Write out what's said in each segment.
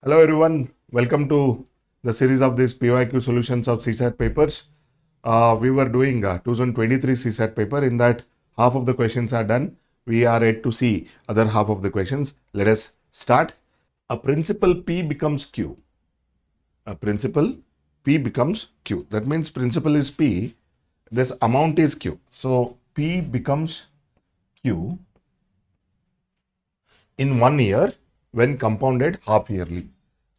Hello everyone, welcome to the series of these PYQ solutions of CSAT papers. We were doing 2023 CSAT paper. In that, half of the questions are done. We are yet to see other half of the questions. Let us start. A principal P becomes Q. A principal P becomes Q. That means principal is P. This amount is Q. So P becomes Q in 1 year when compounded half yearly.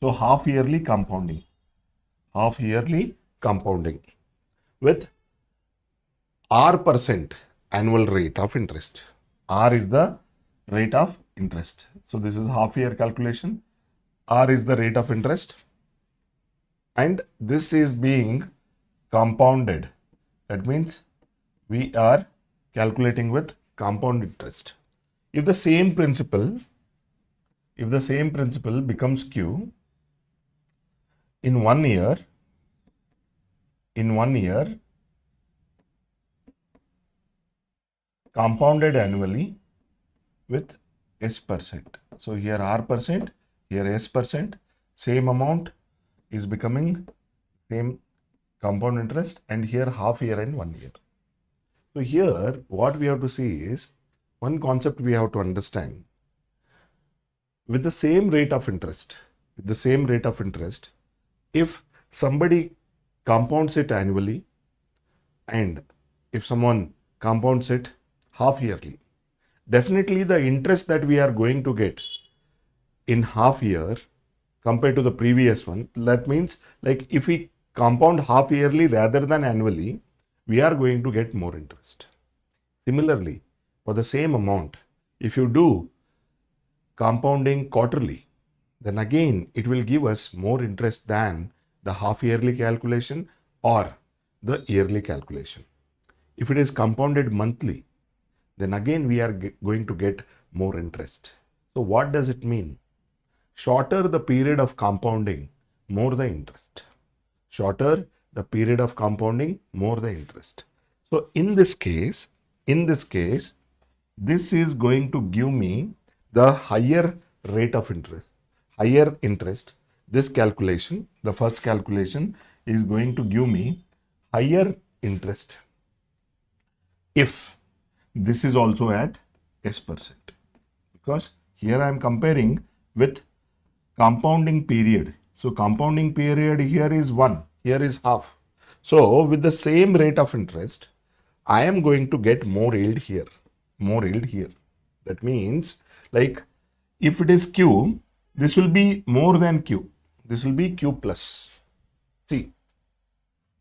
So half yearly compounding with R% annual rate of interest. R is the rate of interest. So this is half year calculation. R is the rate of interest and this is being compounded. That means we are calculating with compound interest. If the same principal becomes Q in 1 year, compounded annually with S%. So here R%, here S%, same amount is becoming same compound interest, and here half year and 1 year. So here what we have to see is one concept we have to understand. With the same rate of interest, if somebody compounds it annually and if someone compounds it half yearly, definitely the interest that we are going to get in half year compared to the previous one, that means like if we compound half yearly rather than annually, we are going to get more interest. Similarly, for the same amount, if you do compounding quarterly, then again it will give us more interest than the half yearly calculation or the yearly calculation. If it is compounded monthly, then again we are going to get more interest. So what does it mean? Shorter the period of compounding, more the interest. Shorter the period of compounding, more the interest. So in this case, this is going to give me the higher rate of interest, higher interest. This calculation, the first calculation, is going to give me higher interest if this is also at S%. Because here I am comparing with compounding period. So compounding period here is 1, here is half. So with the same rate of interest, I am going to get more yield here. That means like if it is Q, this will be more than Q. This will be Q plus. See,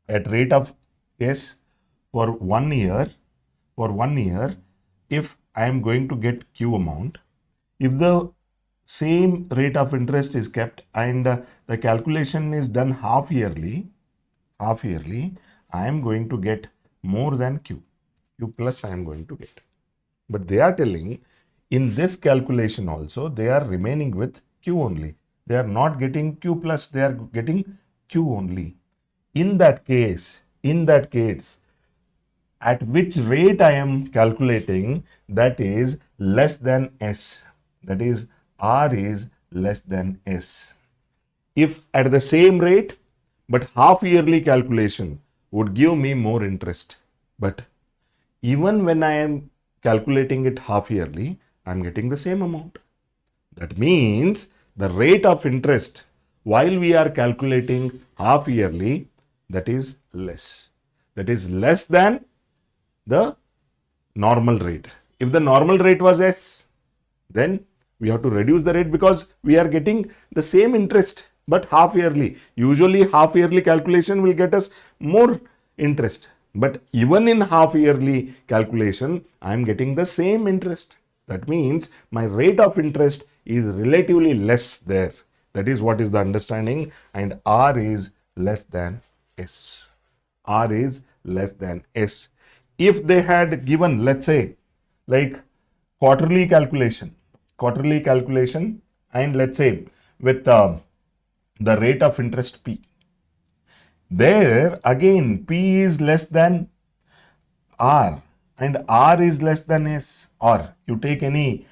at rate of S for 1 year, if I am going to get Q amount, if the same rate of interest is kept and the calculation is done half yearly, I am going to get more than Q plus I am going to get. But they are telling in this calculation also, they are remaining with Q only. They are not getting Q plus, they are getting Q only. In that case, at which rate I am calculating, that is less than S. That is R is less than S. If at the same rate, but half yearly calculation would give me more interest. But even when I am calculating it half yearly, I am getting the same amount. That means the rate of interest while we are calculating half yearly, that is less. That is less than the normal rate. If the normal rate was S, then we have to reduce the rate because we are getting the same interest but half yearly. Usually half yearly calculation will get us more interest. But even in half yearly calculation, I am getting the same interest. That means my rate of interest is relatively less there. That is what is the understanding, and R is less than S. R is less than S. If they had given, let's say, like quarterly calculation, and let's say with the rate of interest P, there again P is less than R and R is less than S, or you take any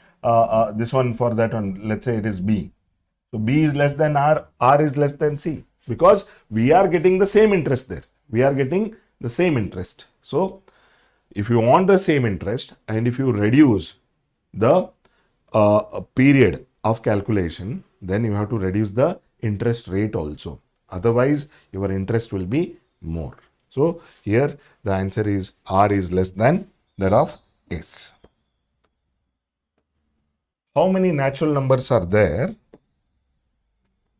this one for that one, let's say it is B. So B is less than R is less than C, because we are getting the same interest there. We are getting the same interest. So if you want the same interest and if you reduce the period of calculation, then you have to reduce the interest rate also. Otherwise, your interest will be more. So here the answer is R is less than that of S. How many natural numbers are there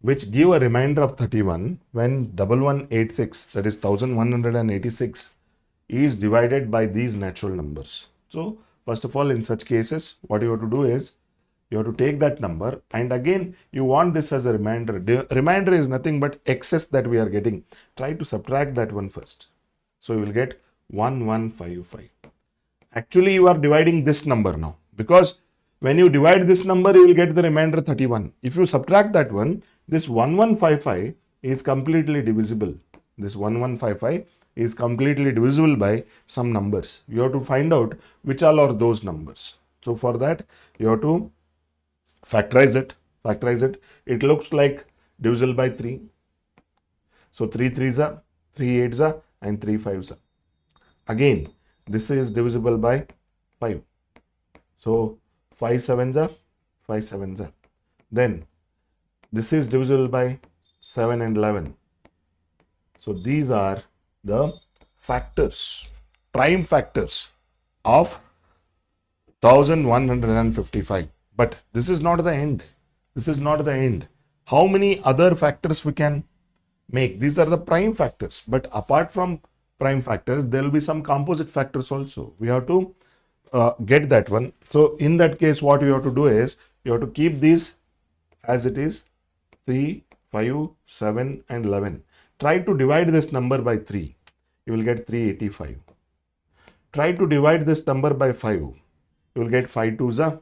which give a remainder of 31 when 1186, that is 1186, is divided by these natural numbers? So first of all, in such cases, what you have to do is you have to take that number, and again you want this as a remainder. The remainder is nothing but excess that we are getting. Try to subtract that one first. So you will get 1155. Actually, you are dividing this number now, because when you divide this number, you will get the remainder 31. If you subtract that one, this 1155 is completely divisible. This 1155 is completely divisible by some numbers. You have to find out which all are those numbers. So for that, you have to factorize it. It looks like divisible by 3. So 3 3s are, 3 8s are, and 3 5s are. Again, this is divisible by 5. So 5 7s are, 5 7s are. Then this is divisible by 7 and 11. So these are the factors, prime factors of 1155. But this is not the end. This is not the end. How many other factors we can make? These are the prime factors. But apart from prime factors, there will be some composite factors also. We have to get that one. So in that case, what you have to do is, you have to keep these as it is, 3, 5, 7 and 11. Try to divide this number by 3. You will get 385. Try to divide this number by 5. You will get 5 2s,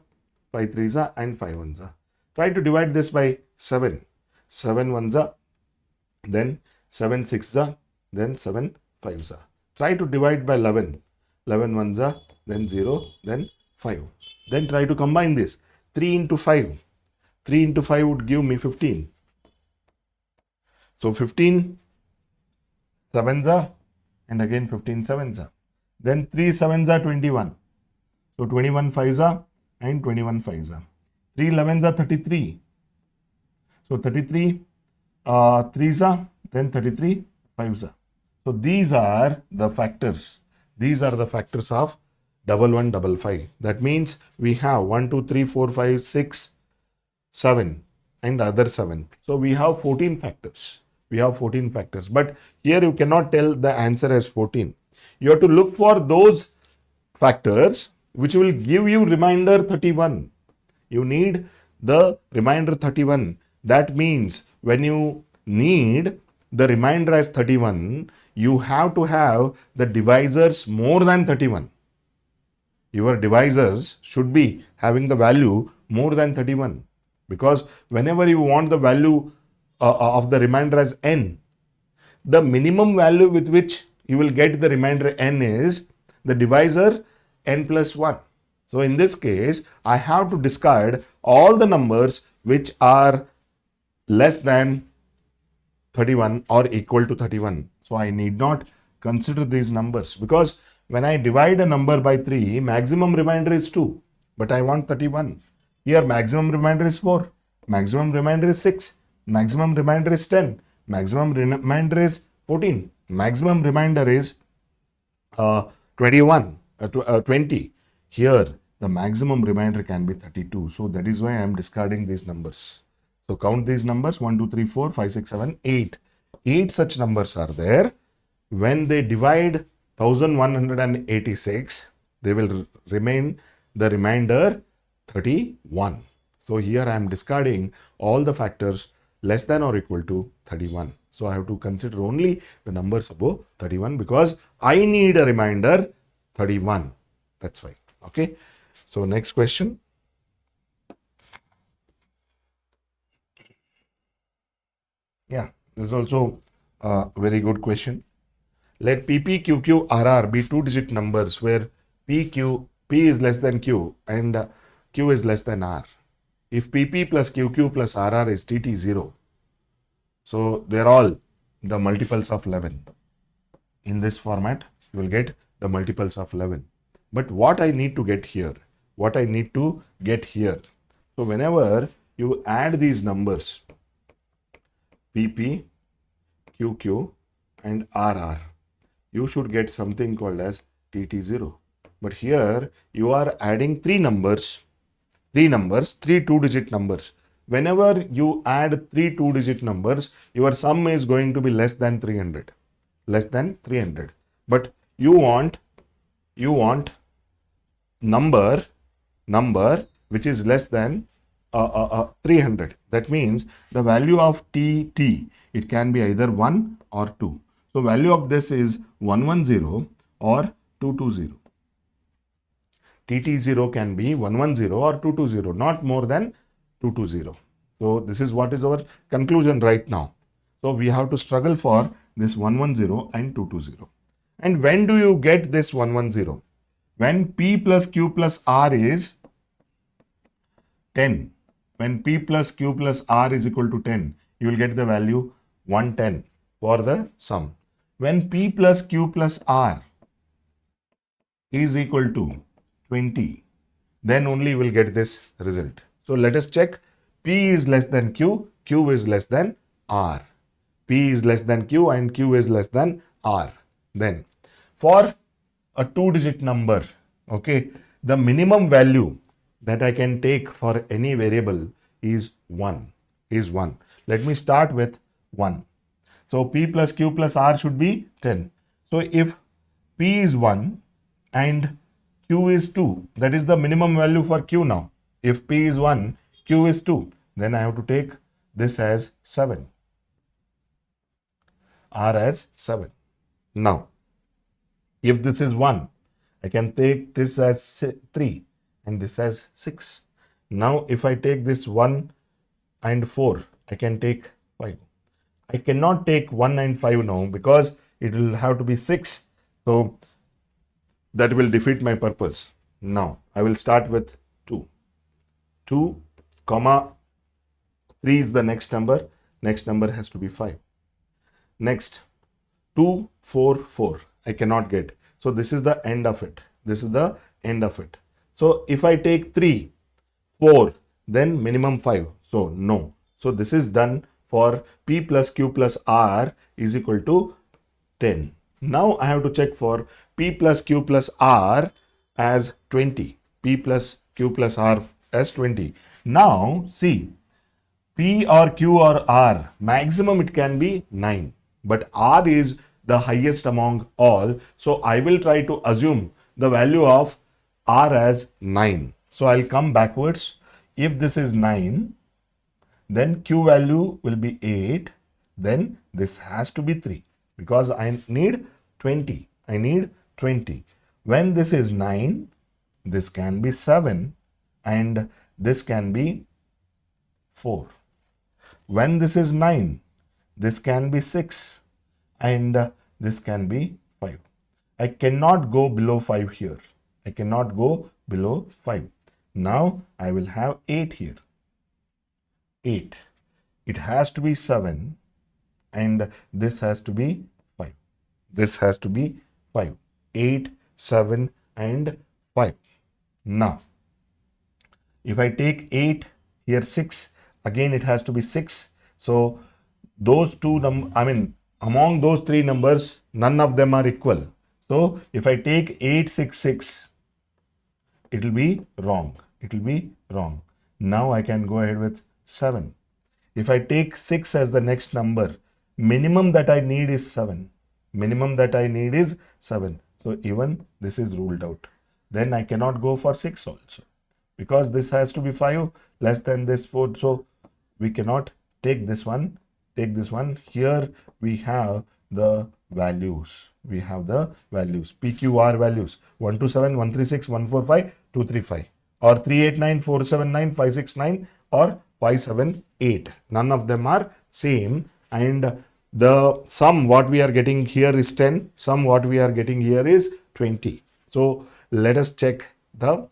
5 3s and 5 1s. Try to divide this by 7. 7 1s, then 7 6s, then 7 5s. Try to divide by 11. 11 1s, then 0, then 5. Then try to combine this. 3 into 5. 3 into 5 would give me 15. So 15 7s and again 15 7s. Then 3 7s are 21. So 21 5s and 21 5s. 3 11s are 33. So 33 3s, then 33 5s. So these are the factors. These are the factors of 1155. That means we have 1 2 3 4 5 6 7 and other 7. So we have 14 factors. We have 14 factors. But here you cannot tell the answer as 14. You have to look for those factors which will give you remainder 31. You need the remainder 31. That means when you need the remainder as 31, you have to have the divisors more than 31. Your divisors should be having the value more than 31. Because whenever you want the value of the remainder as n, the minimum value with which you will get the remainder n is the divisor n plus 1. So in this case, I have to discard all the numbers which are less than 31 or equal to 31. So I need not consider these numbers, because when I divide a number by 3, maximum remainder is 2, but I want 31. Here maximum remainder is 4, maximum remainder is 6, maximum remainder is 10, maximum remainder is 14, maximum remainder is 20. Here the maximum remainder can be 32. So that is why I am discarding these numbers. So count these numbers: 1 2 3 4 5 6 7 8. 8 such numbers are there. When they divide 1186, they will remain the remainder 31. So here I am discarding all the factors less than or equal to 31. So I have to consider only the numbers above 31, because I need a remainder 31. That's why. Okay. So next question. Yeah, this is also a very good question. Let PP, QQ, RR be two-digit numbers where P is less than Q and Q is less than R. if PP plus QQ plus RR is TT0, so they're all the multiples of 11. In this format, you will get the multiples of 11. But what I need to get here, so whenever you add these numbers, PP, QQ and RR, you should get something called as TT0. But here you are adding three two-digit numbers. Whenever you add three two-digit numbers, your sum is going to be less than 300. But you want number which is less than 300. That means the value of TT, it can be either 1 or 2. So value of this is 110 or 220. TT0 can be 110 or 220, not more than 220. So this is what is our conclusion right now. So we have to struggle for this 110 and 220. And when do you get this 110? When P plus Q plus R is 10. When P plus Q plus R is equal to 10, you will get the value 110 for the sum. When P plus Q plus R is equal to 20, then only you will get this result. So let us check. P is less than Q, Q is less than R. P is less than Q and Q is less than R. Then for a two-digit number, okay, the minimum value that I can take for any variable is 1. Let me start with 1. So P plus Q plus R should be 10. So if P is 1 and Q is 2, that is the minimum value for Q now. If P is 1, Q is 2, then I have to take this as 7. R as 7. Now, if this is 1, I can take this as 3 and this as 6. Now, if I take this 1 and 4, I can take 5. I cannot take 1 and 5 now because it will have to be 6. So, that will defeat my purpose. Now, I will start with 2. 2, comma, 3 is the next number. Next number has to be 5. Next, 2, 4, 4. I cannot get. So, this is the end of it. So, if I take 3, 4, then minimum 5. So, no. So, this is done for P plus Q plus R is equal to 10. Now, I have to check for P plus Q plus R as 20. P plus Q plus R as 20. Now, see, P or Q or R, maximum it can be 9. But R is the highest among all. So, I will try to assume the value of R as 9. So, I'll come backwards. If this is 9, then Q value will be 8. Then this has to be 3 because I need 20. When this is 9, this can be 7 and this can be 4. When this is 9, this can be 6 and this can be 5. I cannot go below 5 here. Now I will have 8 here. 8. It has to be 7 and this has to be 5. 8, 7 and 5. Now, if I take 8, here 6, again it has to be 6. So, those two among those three numbers, none of them are equal. So, if I take 8, 6, 6, it will be wrong. Now, I can go ahead with 7. If I take 6 as the next number, minimum that I need is 7. So, even this is ruled out. Then I cannot go for 6 also because this has to be 5 less than this 4. So, we cannot take this one. Here we have the values. PQR values 127, 136, 145, 235 or 389, 479, 569 or 578. None of them are same and the sum what we are getting here is 10. Sum what we are getting here is 20. So let us check the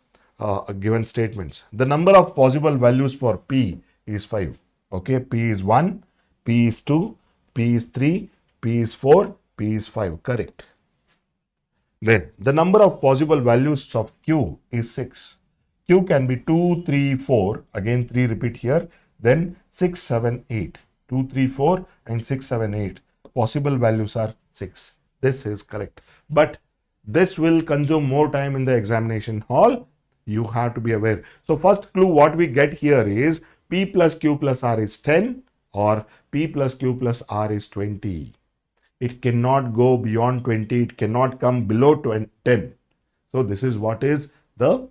given statements. The number of possible values for P is 5. Okay, P is 1, P is 2, P is 3, P is 4, P is 5. Correct. Then the number of possible values of Q is 6. Q can be 2, 3, 4. Again 3 repeat here. Then 6, 7, 8. 2, 3, 4 and 6, 7, 8. Possible values are 6. This is correct. But this will consume more time in the examination hall. You have to be aware. So first clue what we get here is P plus Q plus R is 10 or P plus Q plus R is 20. It cannot go beyond 20. It cannot come below 10. So this is what is the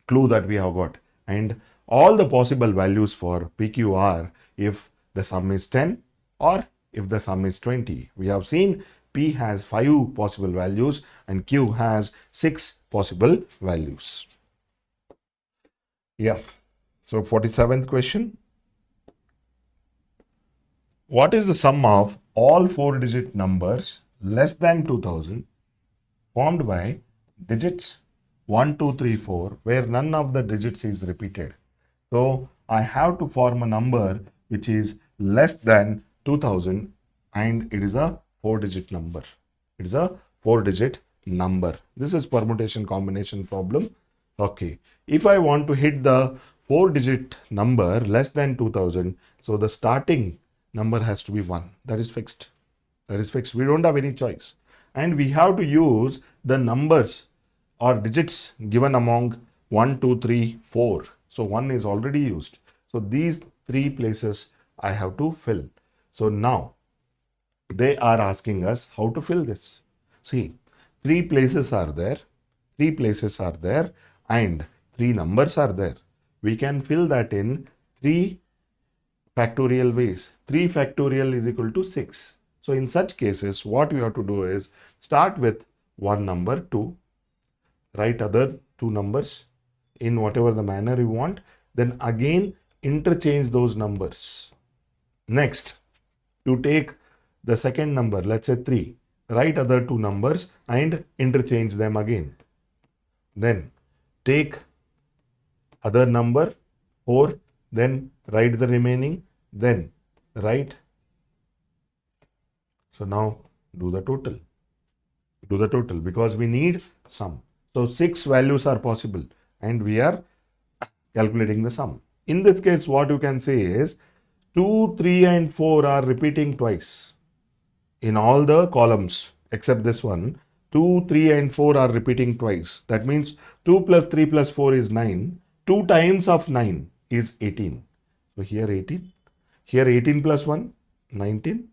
clue that we have got. And all the possible values for PQ are if the sum is 10 or if the sum is 20. We have seen P has 5 possible values and Q has 6 possible values. Yeah. So 47th question. What is the sum of all 4-digit numbers less than 2000 formed by digits 1, 2, 3, 4 where none of the digits is repeated? So I have to form a number which is less than 2000 and it is a 4-digit number. It is a 4-digit number. This is permutation combination problem. Okay. If I want to hit the 4-digit number less than 2000, so the starting number has to be 1. That is fixed. That is fixed. We don't have any choice. And we have to use the numbers or digits given among 1, 2, 3, 4. So 1 is already used. So these 3 places I have to fill. So now they are asking us how to fill this. See, 3 places are there. 3 places are there and 3 numbers are there. We can fill that in 3 factorial ways. 3 factorial is equal to 6. So in such cases, what we have to do is start with one number, 2, write other 2 numbers in whatever the manner you want, then again interchange those numbers. Next, you take the second number, let's say 3, write other 2 numbers and interchange them again. Then take other number 4, then write the remaining, then write. So now do the total. Do the total because we need sum. So 6 values are possible and we are calculating the sum. In this case, what you can say is 2, 3 and 4 are repeating twice in all the columns except this one. 2, 3 and 4 are repeating twice. That means 2 plus 3 plus 4 is 9. 2 times of 9 is 18. So here 18. Here 18 plus 1, 19.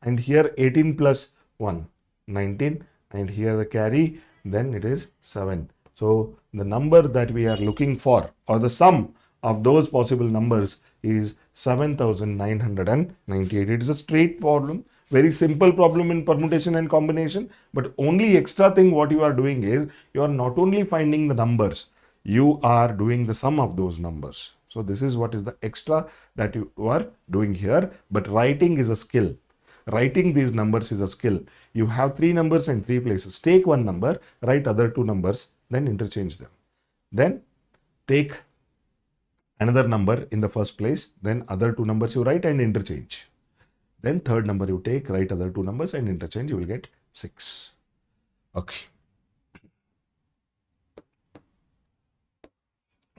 And here 18 plus 1, 19. And here the carry, then it is 7. So the number that we are looking for or the sum of those possible numbers is 7998. It is a straight problem, very simple problem in permutation and combination. But only extra thing what you are doing is you are not only finding the numbers, you are doing the sum of those numbers. So this is what is the extra that you are doing here. But writing is a skill. Writing these numbers is a skill. You have 3 numbers and 3 places. Take one number, write other 2 numbers, then interchange them. Then take another number in the first place, then other 2 numbers you write and interchange. Then third number you take, write other 2 numbers and interchange, you will get 6. Okay.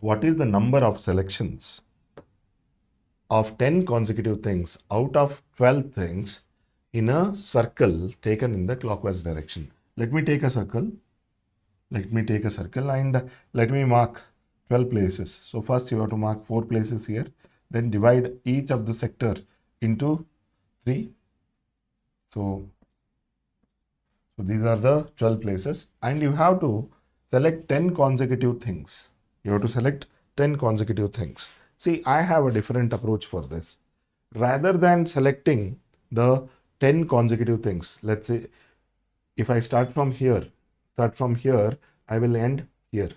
What is the number of selections of 10 consecutive things out of 12 things in a circle taken in the clockwise direction? Let me take a circle. Let me take a circle and let me mark 12 places. So first you have to mark 4 places here. Then divide each of the sector into 3. So these are the 12 places and you have to select 10 consecutive things. You have to select 10 consecutive things. See, I have a different approach for this. Rather than selecting the 10 consecutive things, let's say if I start from here, I will end here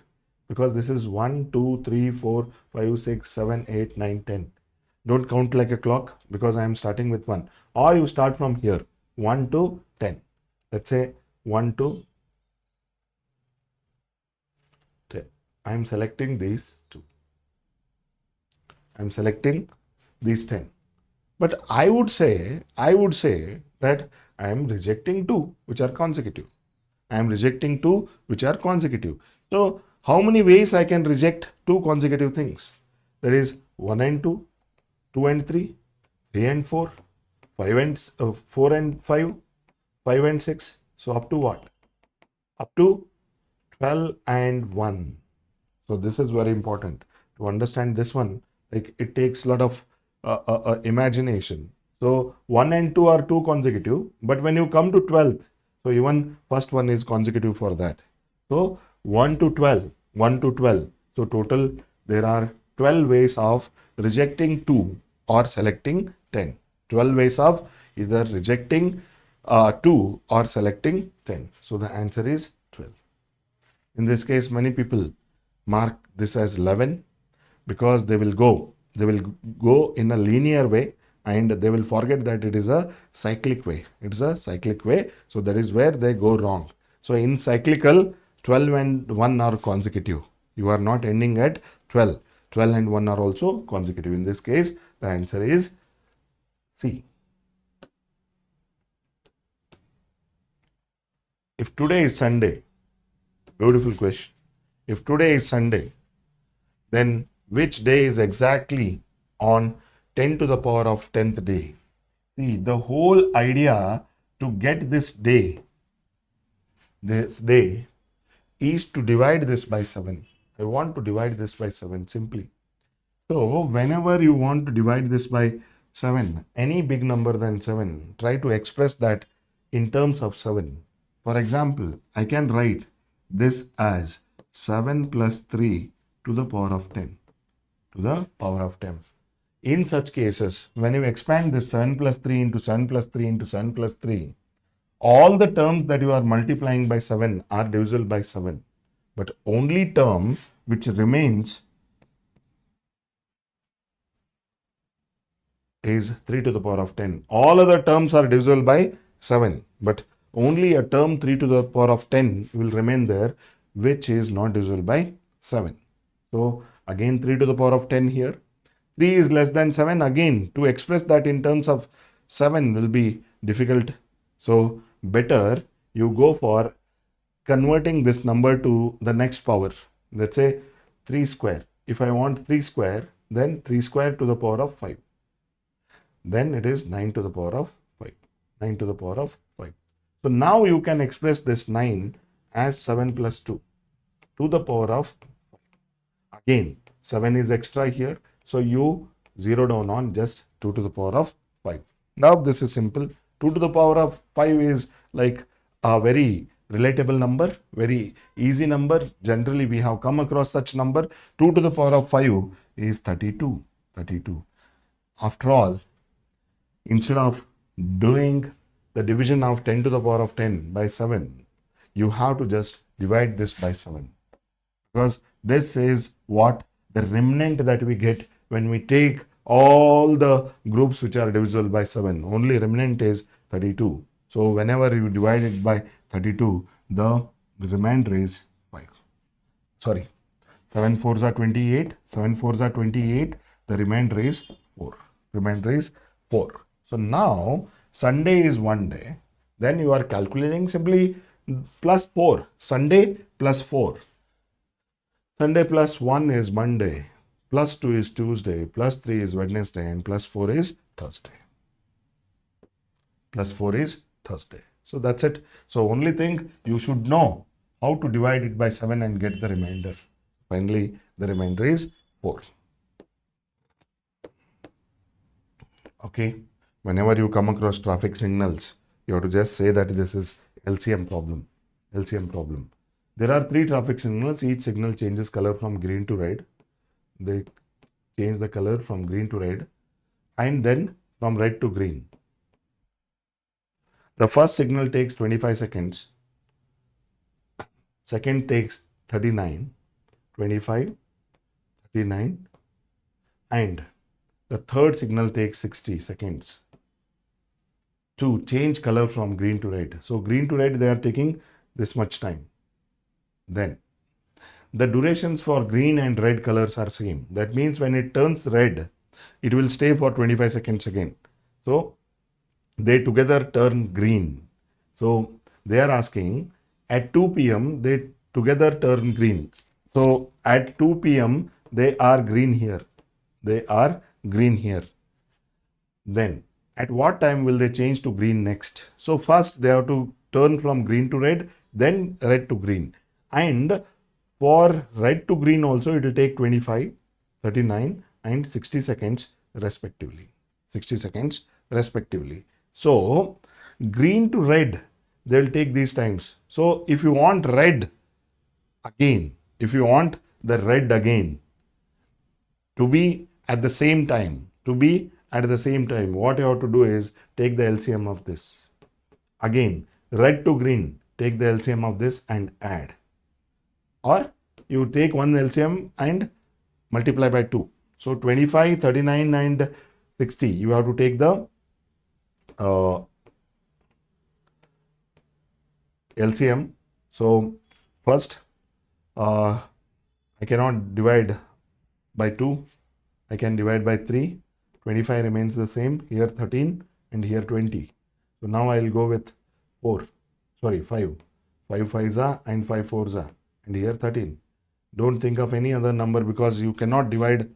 because this is 1, 2, 3, 4, 5, 6, 7, 8, 9, 10. Don't count like a clock because I am starting with 1. Or you start from here, 1 to 10. Let's say 1 to 10. I am selecting these 2. I am selecting these 10. But I would say that I am rejecting 2 which are consecutive. I am rejecting 2 which are consecutive. So how many ways I can reject 2 consecutive things? That is 1 and 2, 2 and 3, 3 and 4, 5 and 4 and 5, 5 and 6. So up to what? Up to 12 and 1. So this is very important to understand this one. Like it takes a lot of imagination. So 1 and 2 are 2 consecutive, but when you come to 12th, so even first one is consecutive for that. So 1 to 12, 1 to 12. So total there are 12 ways of rejecting 2 or selecting 10. 12 ways of either rejecting 2 or selecting 10. So the answer is 12. In this case, many people mark this as 11 because they will go in a linear way and they will forget that it is a cyclic way. It's a cyclic way. So that is where they go wrong. So in cyclical, 12 and 1 are consecutive. You are not ending at 12. 12 and 1 are also consecutive. In this case, the answer is C. If today is Sunday, beautiful question. If today is Sunday, then which day is exactly on 10 to the power of 10th day? See, the whole idea to get this day is to divide this by 7. I want to divide this by 7 simply. So whenever you want to divide this by 7, any big number than 7, try to express that in terms of 7. For example, I can write this as 7 plus 3 to the power of 10. To the power of 10. In such cases, when you expand this 7 plus 3 into 7 plus 3 into 7 plus 3, all the terms that you are multiplying by 7 are divisible by 7. But only term which remains is 3 to the power of 10. All other terms are divisible by 7. But only a term 3 to the power of 10 will remain there, which is not divisible by 7. So again 3 to the power of 10 here. 3 is less than 7. Again, to express that in terms of 7 will be difficult. So better you go for converting this number to the next power. Let's say 3 square. If I want 3 square, then 3 square to the power of 5. Then it is 9 to the power of 5. 9 to the power of 5. So now you can express this 9 as 7 plus 2 to the power of 5. Again, 7 is extra here. So you zero down on just 2 to the power of 5. Now this is simple. 2 to the power of 5 is like a very relatable number, very easy number. Generally, we have come across such number. 2 to the power of 5 is 32. 32. After all, instead of doing the division of 10 to the power of 10 by 7, you have to just divide this by 7. Because this is what the remnant that we get when we take all the groups which are divisible by 7. Only remnant is 32. So whenever you divide it by 32, the remainder is 5. Sorry, 7 4s are 28. 7 4s are 28. The remainder is 4. Remainder is 4. So now Sunday is one day. Then you are calculating simply plus 4. Sunday plus 4. Sunday plus 1 is Monday, plus 2 is Tuesday, plus 3 is Wednesday, and plus 4 is Thursday. Plus 4 is Thursday. So that's it. So only thing you should know how to divide it by 7 and get the remainder. Finally, the remainder is 4. Okay. Whenever you come across traffic signals, you have to just say that this is LCM problem. LCM problem. There are 3 traffic signals. Each signal changes color from green to red. They change the color from green to red and then from red to green. The first signal takes 25 seconds. Second takes 39, 25, 39, and the third signal takes 60 seconds to change color from green to red. So green to red, they are taking this much time. Then the durations for green and red colors are same. That means when it turns red, it will stay for 25 seconds again. So they together turn green. So they are asking at 2 p.m. they together turn green. So at 2 p.m. they are green here. They are green here. Then at what time will they change to green next? So first they have to turn from green to red, then red to green. And for red to green also it will take 25, 39 and 60 seconds respectively. 60 seconds respectively. So green to red, they will take these times. So if you want red again, if you want the red again to be at the same time, what you have to do is take the LCM of this. Again, red to green, take the LCM of this and add. Or you take one LCM and multiply by 2. So 25, 39 and 60. You have to take the LCM. So first, I cannot divide by 2. I can divide by 3. 25 remains the same. Here 13 and here 20. So now I will go with 5. 5 5s are and 5 4s are. And here 13. Don't think of any other number because you cannot divide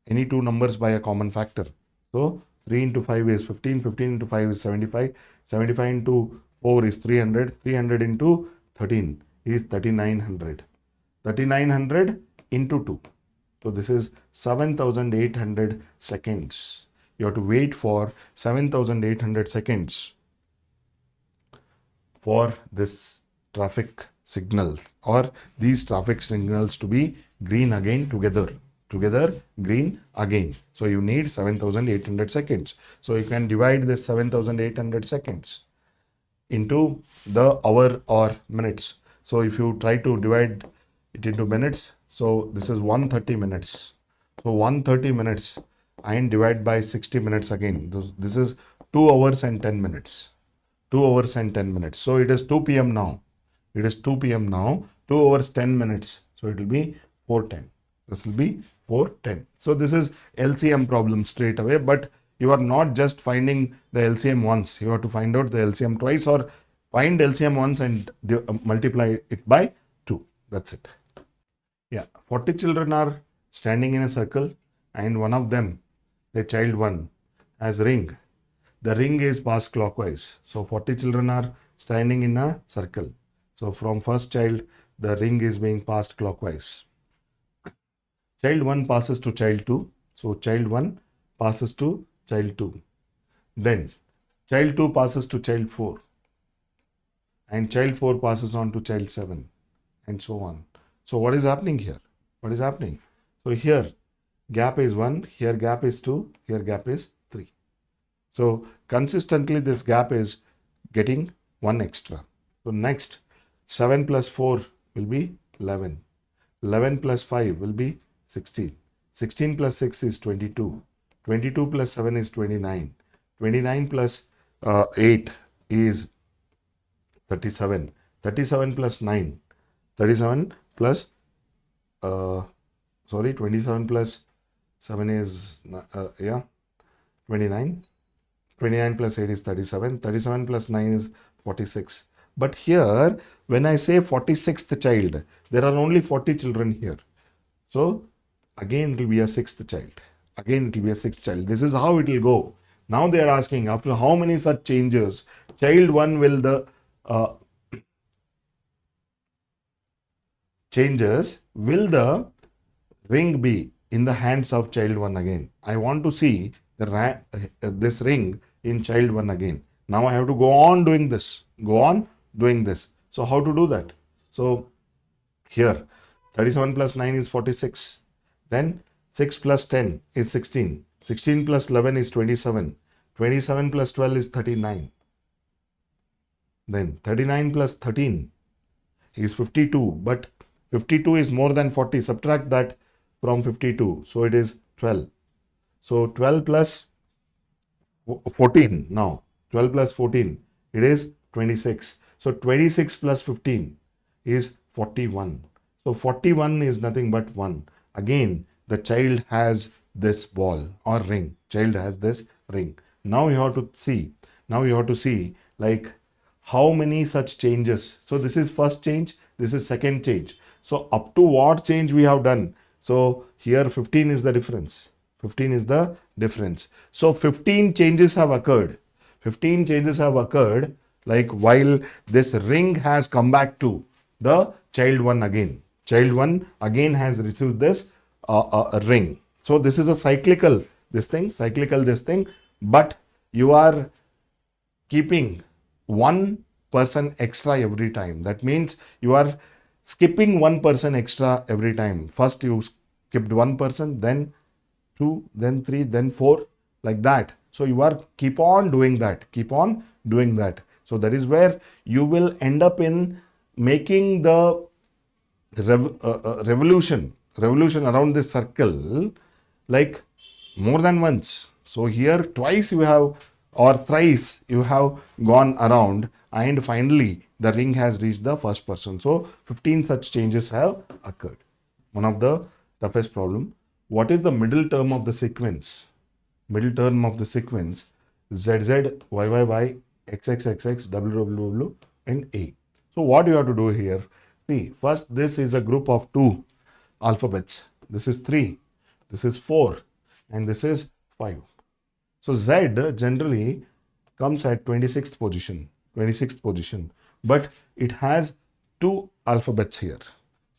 any two numbers by a common factor. So 3 into 5 is 15. 15 into 5 is 75. 75 into 4 is 300. 300 into 13 is 3900. 3900 into 2. So this is 7800 seconds. You have to wait for 7800 seconds for this traffic signals or these traffic signals to be green again together green again. So you need 7800 seconds. So you can divide this 7800 seconds into the hour or minutes. So if you try to divide it into minutes, so this is 130 minutes. So 130 minutes and divide by 60 minutes again. This is 2 hours and 10 minutes. 2 hours and 10 minutes. So it is 2 p.m. now. It is 2 p.m. now. 2 hours 10 minutes. So it will be 410. This will be 410. So this is LCM problem straight away. But you are not just finding the LCM once. You have to find out the LCM twice or find LCM once and multiply it by 2. That's it. Yeah, 40 children are standing in a circle and one of them, the child 1, has ring. The ring is passed clockwise. So 40 children are standing in a circle. So from first child, the ring is being passed clockwise. Child 1 passes to child 2. So child 1 passes to child 2. Then child 2 passes to child 4. And child 4 passes on to child 7 and so on. So what is happening here? What is happening? So here gap is 1, here gap is 2, here gap is 3. So consistently this gap is getting 1 extra. So next 7 plus 4 will be 11. 11 plus 5 will be 16. 16 plus 6 is 22. 22 plus 7 is 29. 29 plus 8 is 37. 37 plus 9. 37 plus 27 plus 7 is 29. 29 plus 8 is 37. 37 plus 9 is 46. But here, when I say 46th child, there are only 40 children here. So, again it will be a 6th child. Again it will be a 6th child. This is how it will go. Now they are asking, after how many such changes, child 1 will the ring be in the hands of child 1 again. I want to see this ring in child 1 again. Now I have to go on doing this. So how to do that? So here 37 plus 9 is 46. Then 6 plus 10 is 16. 16 plus 11 is 27. 27 plus 12 is 39. Then 39 plus 13 is 52. But 52 is more than 40. Subtract that from 52. So it is 12. So 12 plus 14 now. 12 plus 14. It is 26. So 26 plus 15 is 41. So 41 is nothing but 1. Again, the child has this ball or ring. Child has this ring. Now you have to see. Now you have to see like how many such changes. So this is first change. This is second change. So up to what change we have done? So here 15 is the difference. 15 is the difference. So 15 changes have occurred. 15 changes have occurred like while this ring has come back to the child 1 again. Child 1 again has received this ring. So this is a cyclical this thing, but you are keeping 1% extra every time. That means you are skipping 1% extra every time. First you skipped 1%, then 2, then 3, then 4, like that. So you are keep on doing that. So that is where you will end up in making the revolution around this circle like more than once. So here twice you have or thrice you have gone around and finally the ring has reached the first person. So 15 such changes have occurred. One of the toughest problem. What is the middle term of the sequence? Middle term of the sequence ZZ, YYY, XXXX, WWW and A. So what you have to do here? See, first this is a group of 2 alphabets. This is 3, this is 4 and this is 5. So Z generally comes at 26th position, but it has 2 alphabets here.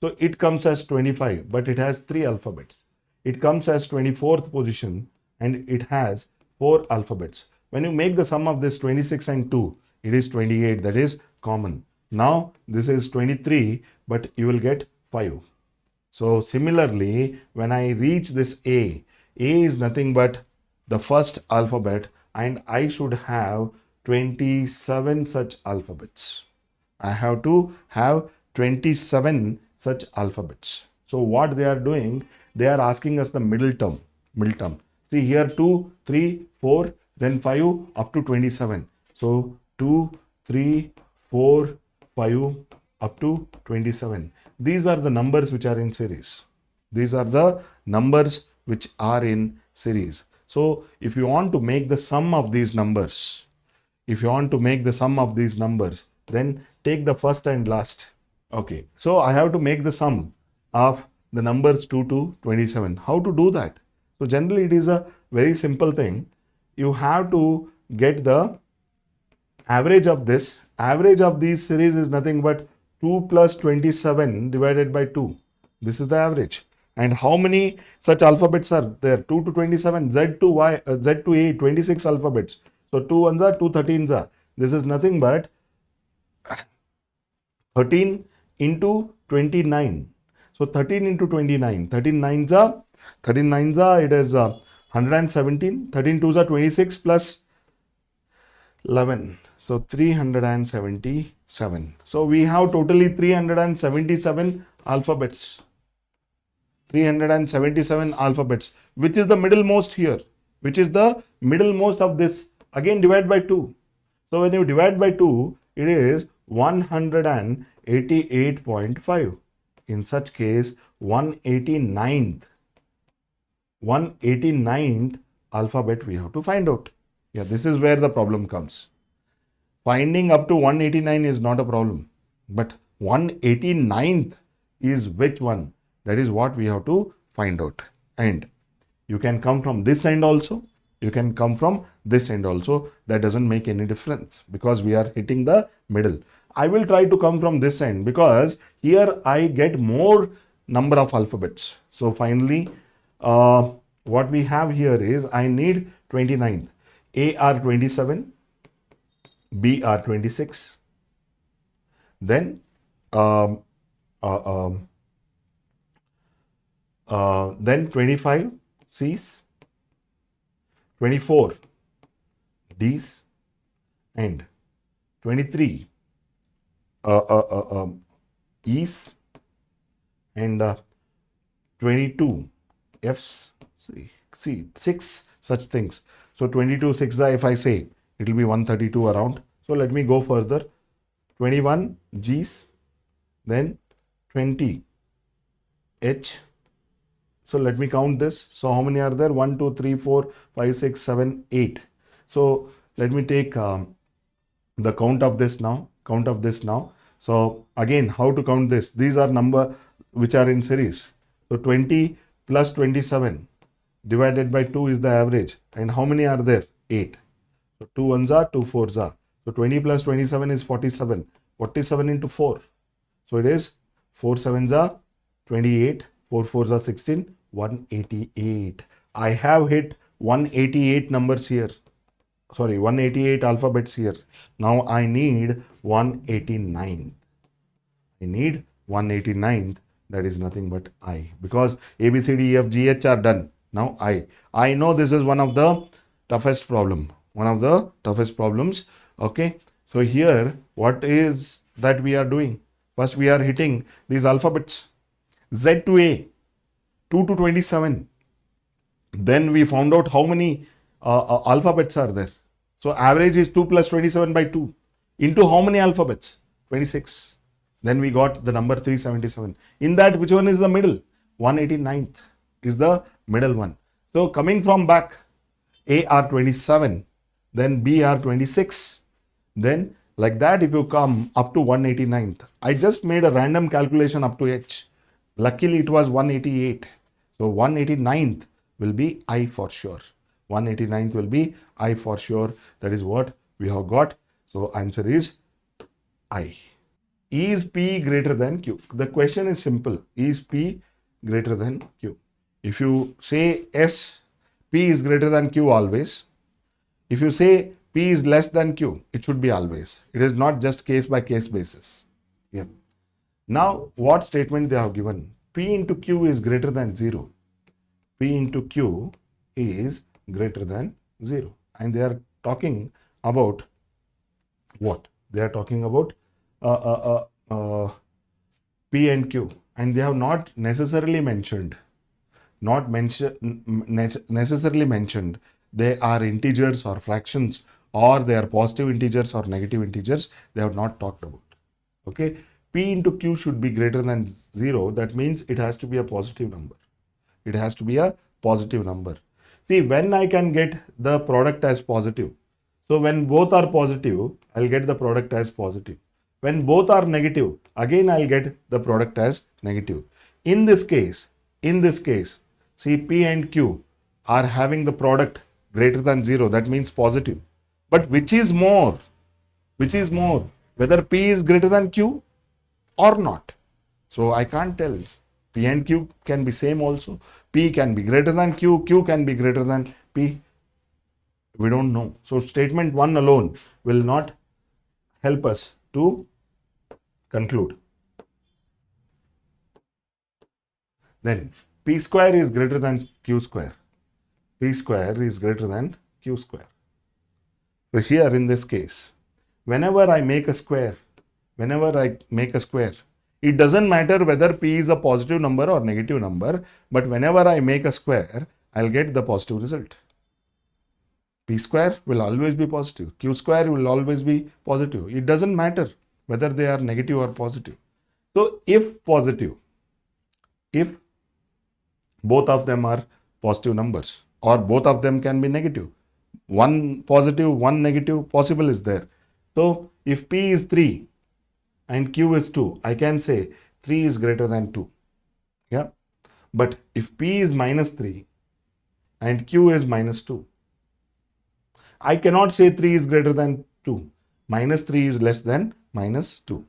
So it comes as 25, but it has 3 alphabets. It comes as 24th position and it has 4 alphabets. When you make the sum of this 26 and 2, it is 28, that is common. Now this is 23, but you will get 5. So similarly, when I reach this A is nothing but the first alphabet and I should have 27 such alphabets. I have to have 27 such alphabets. So what they are doing, they are asking us the middle term. See here 2, 3, 4, then 5 up to 27. So 2, 3, 4, 5 up to 27. These are the numbers which are in series. So if you want to make the sum of these numbers, then take the first and last. Okay. So I have to make the sum of the numbers 2 to 27. How to do that? So generally it is a very simple thing. You have to get the average of this. Average of these series is nothing but 2 plus 27 divided by 2. This is the average. And how many such alphabets are there? 2 to 27, Z to Y, Z to A, 26 alphabets. So 2 ones are 2 13s are. This is nothing but 13 into 29. So 13 into 29. 13 nines are, it is 117. 13 twos are 26 plus 11. So 377. So we have totally 377 alphabets. 377 alphabets. Which is the middlemost here? Which is the middlemost of this? Again divide by 2. So when you divide by 2, it is 188.5. In such case, 189th alphabet we have to find out. Yeah, this is where the problem comes. Finding up to 189 is not a problem, but 189th is which one? That is what we have to find out. And you can come from this end also. That doesn't make any difference because we are hitting the middle. I will try to come from this end because here I get more number of alphabets. So finally, what we have here is I need 29th. A are 27, B are 26, then then 25 C's, 24 D's, and 23 E's, and 22 F's. See, 6 such things. So 22 6, if I say, it will be 132 around. So let me go further. 21 G's, then 20 H. So let me count this. So how many are there? 1, 2, 3, 4, 5, 6, 7, 8. So let me take the count of this now. Count of this now. So again, how to count this? These are number which are in series. So 20 plus 27 divided by 2 is the average. And how many are there? 8. So 2 ones are, 2 fours are. So 20 plus 27 is 47. 47 into 4. So it is 4 sevens are 28. 4 fours are 16. 188. I have hit 188 numbers here. Sorry, 188 alphabets here. Now I need 189th. I need 189th. That is nothing but I. Because A, B, C, D, E, F, G, H are done. Now I. I know this is one of the toughest problem. One of the toughest problems. Okay. So here, what is that we are doing? First, we are hitting these alphabets. Z to A, 2 to 27. Then we found out how many alphabets are there. So average is 2 plus 27 by 2. Into how many alphabets? 26. Then we got the number 377. In that, which one is the middle? 189th is the middle one. So coming from back, A are 27, then B are 26. Then like that, if you come up to 189th, I just made a random calculation up to H. Luckily, it was 188. So 189th will be I for sure. 189th will be I for sure. That is what we have got. So answer is I. Is P greater than Q? The question is simple. Is P greater than Q? If you say S, P is greater than Q always. If you say P is less than Q, it should be always. It is not just case by case basis. Yeah. Now, what statement they have given? P into Q is greater than 0. P into Q is greater than 0. And they are talking about what? They are talking about P and Q. And they have not necessarily mentioned, necessarily mentioned they are integers or fractions, or they are positive integers or negative integers. They have not talked about. Okay. P into Q should be greater than 0. That means it has to be a positive number. It has to be a positive number. See, when I can get the product as positive. So when both are positive, I'll get the product as positive. When both are negative, again I'll get the product as negative. In this case, see, P and Q are having the product greater than 0. That means positive. But which is more? Which is more? Whether P is greater than Q or not. So I can't tell. P and Q can be same also. P can be greater than Q. Q can be greater than P. We don't know. So statement 1 alone will not help us to conclude. Then P square is greater than Q square. P square is greater than Q square. So here in this case, whenever I make a square, it doesn't matter whether P is a positive number or negative number, but whenever I make a square, I'll get the positive result. P square will always be positive. Q square will always be positive. It doesn't matter whether they are negative or positive. So if both of them are positive numbers, or both of them can be negative, one positive, one negative possible is there. So if P is 3 and Q is 2, I can say 3 is greater than 2. Yeah. But if P is minus 3 and Q is minus 2, I cannot say 3 is greater than 2. Minus 3 is less than minus 2.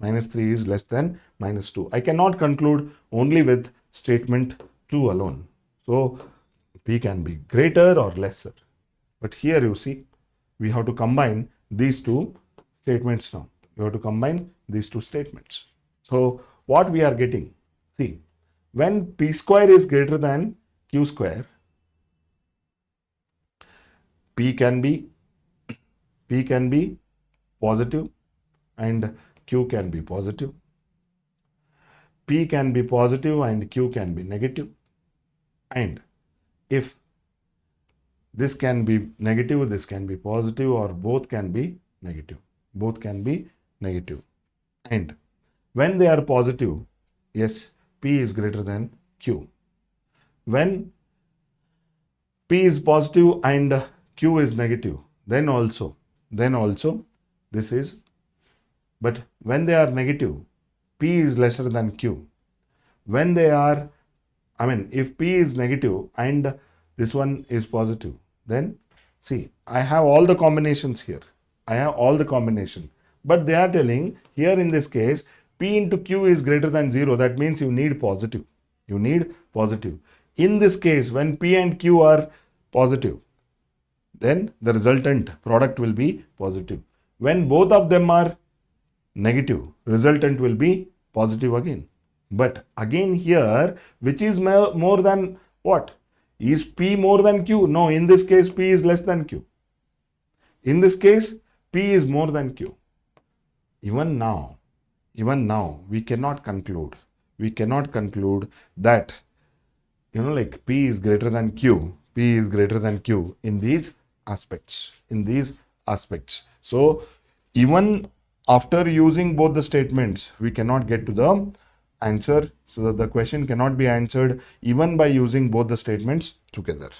Minus 3 is less than minus 2. I cannot conclude only with statement 2 alone. So P can be greater or lesser. But here you see, we have to combine these two statements now. You have to combine these two statements. So what we are getting, see, when P square is greater than Q square, P can be positive and Q can be positive. P can be positive and Q can be negative. And if this can be negative, this can be positive, or both can be negative. Both can be negative. And when they are positive, yes, P is greater than Q. When P is positive and Q is negative, then also this is, but when they are negative, P is lesser than Q. When they are, if P is negative and this one is positive, then see, I have all the combinations here. I have all the combination. But they are telling here in this case, P into Q is greater than 0. That means you need positive. You need positive. In this case, when P and Q are positive, then the resultant product will be positive. When both of them are negative, resultant will be positive again. But again here, which is more than what? Is P more than Q? No, in this case, P is less than Q. In this case, P is more than Q. Even now, we cannot conclude. We cannot conclude that, like P is greater than Q. P is greater than Q in these aspects. So, even after using both the statements, we cannot get to the answer. So that the question cannot be answered even by using both the statements together.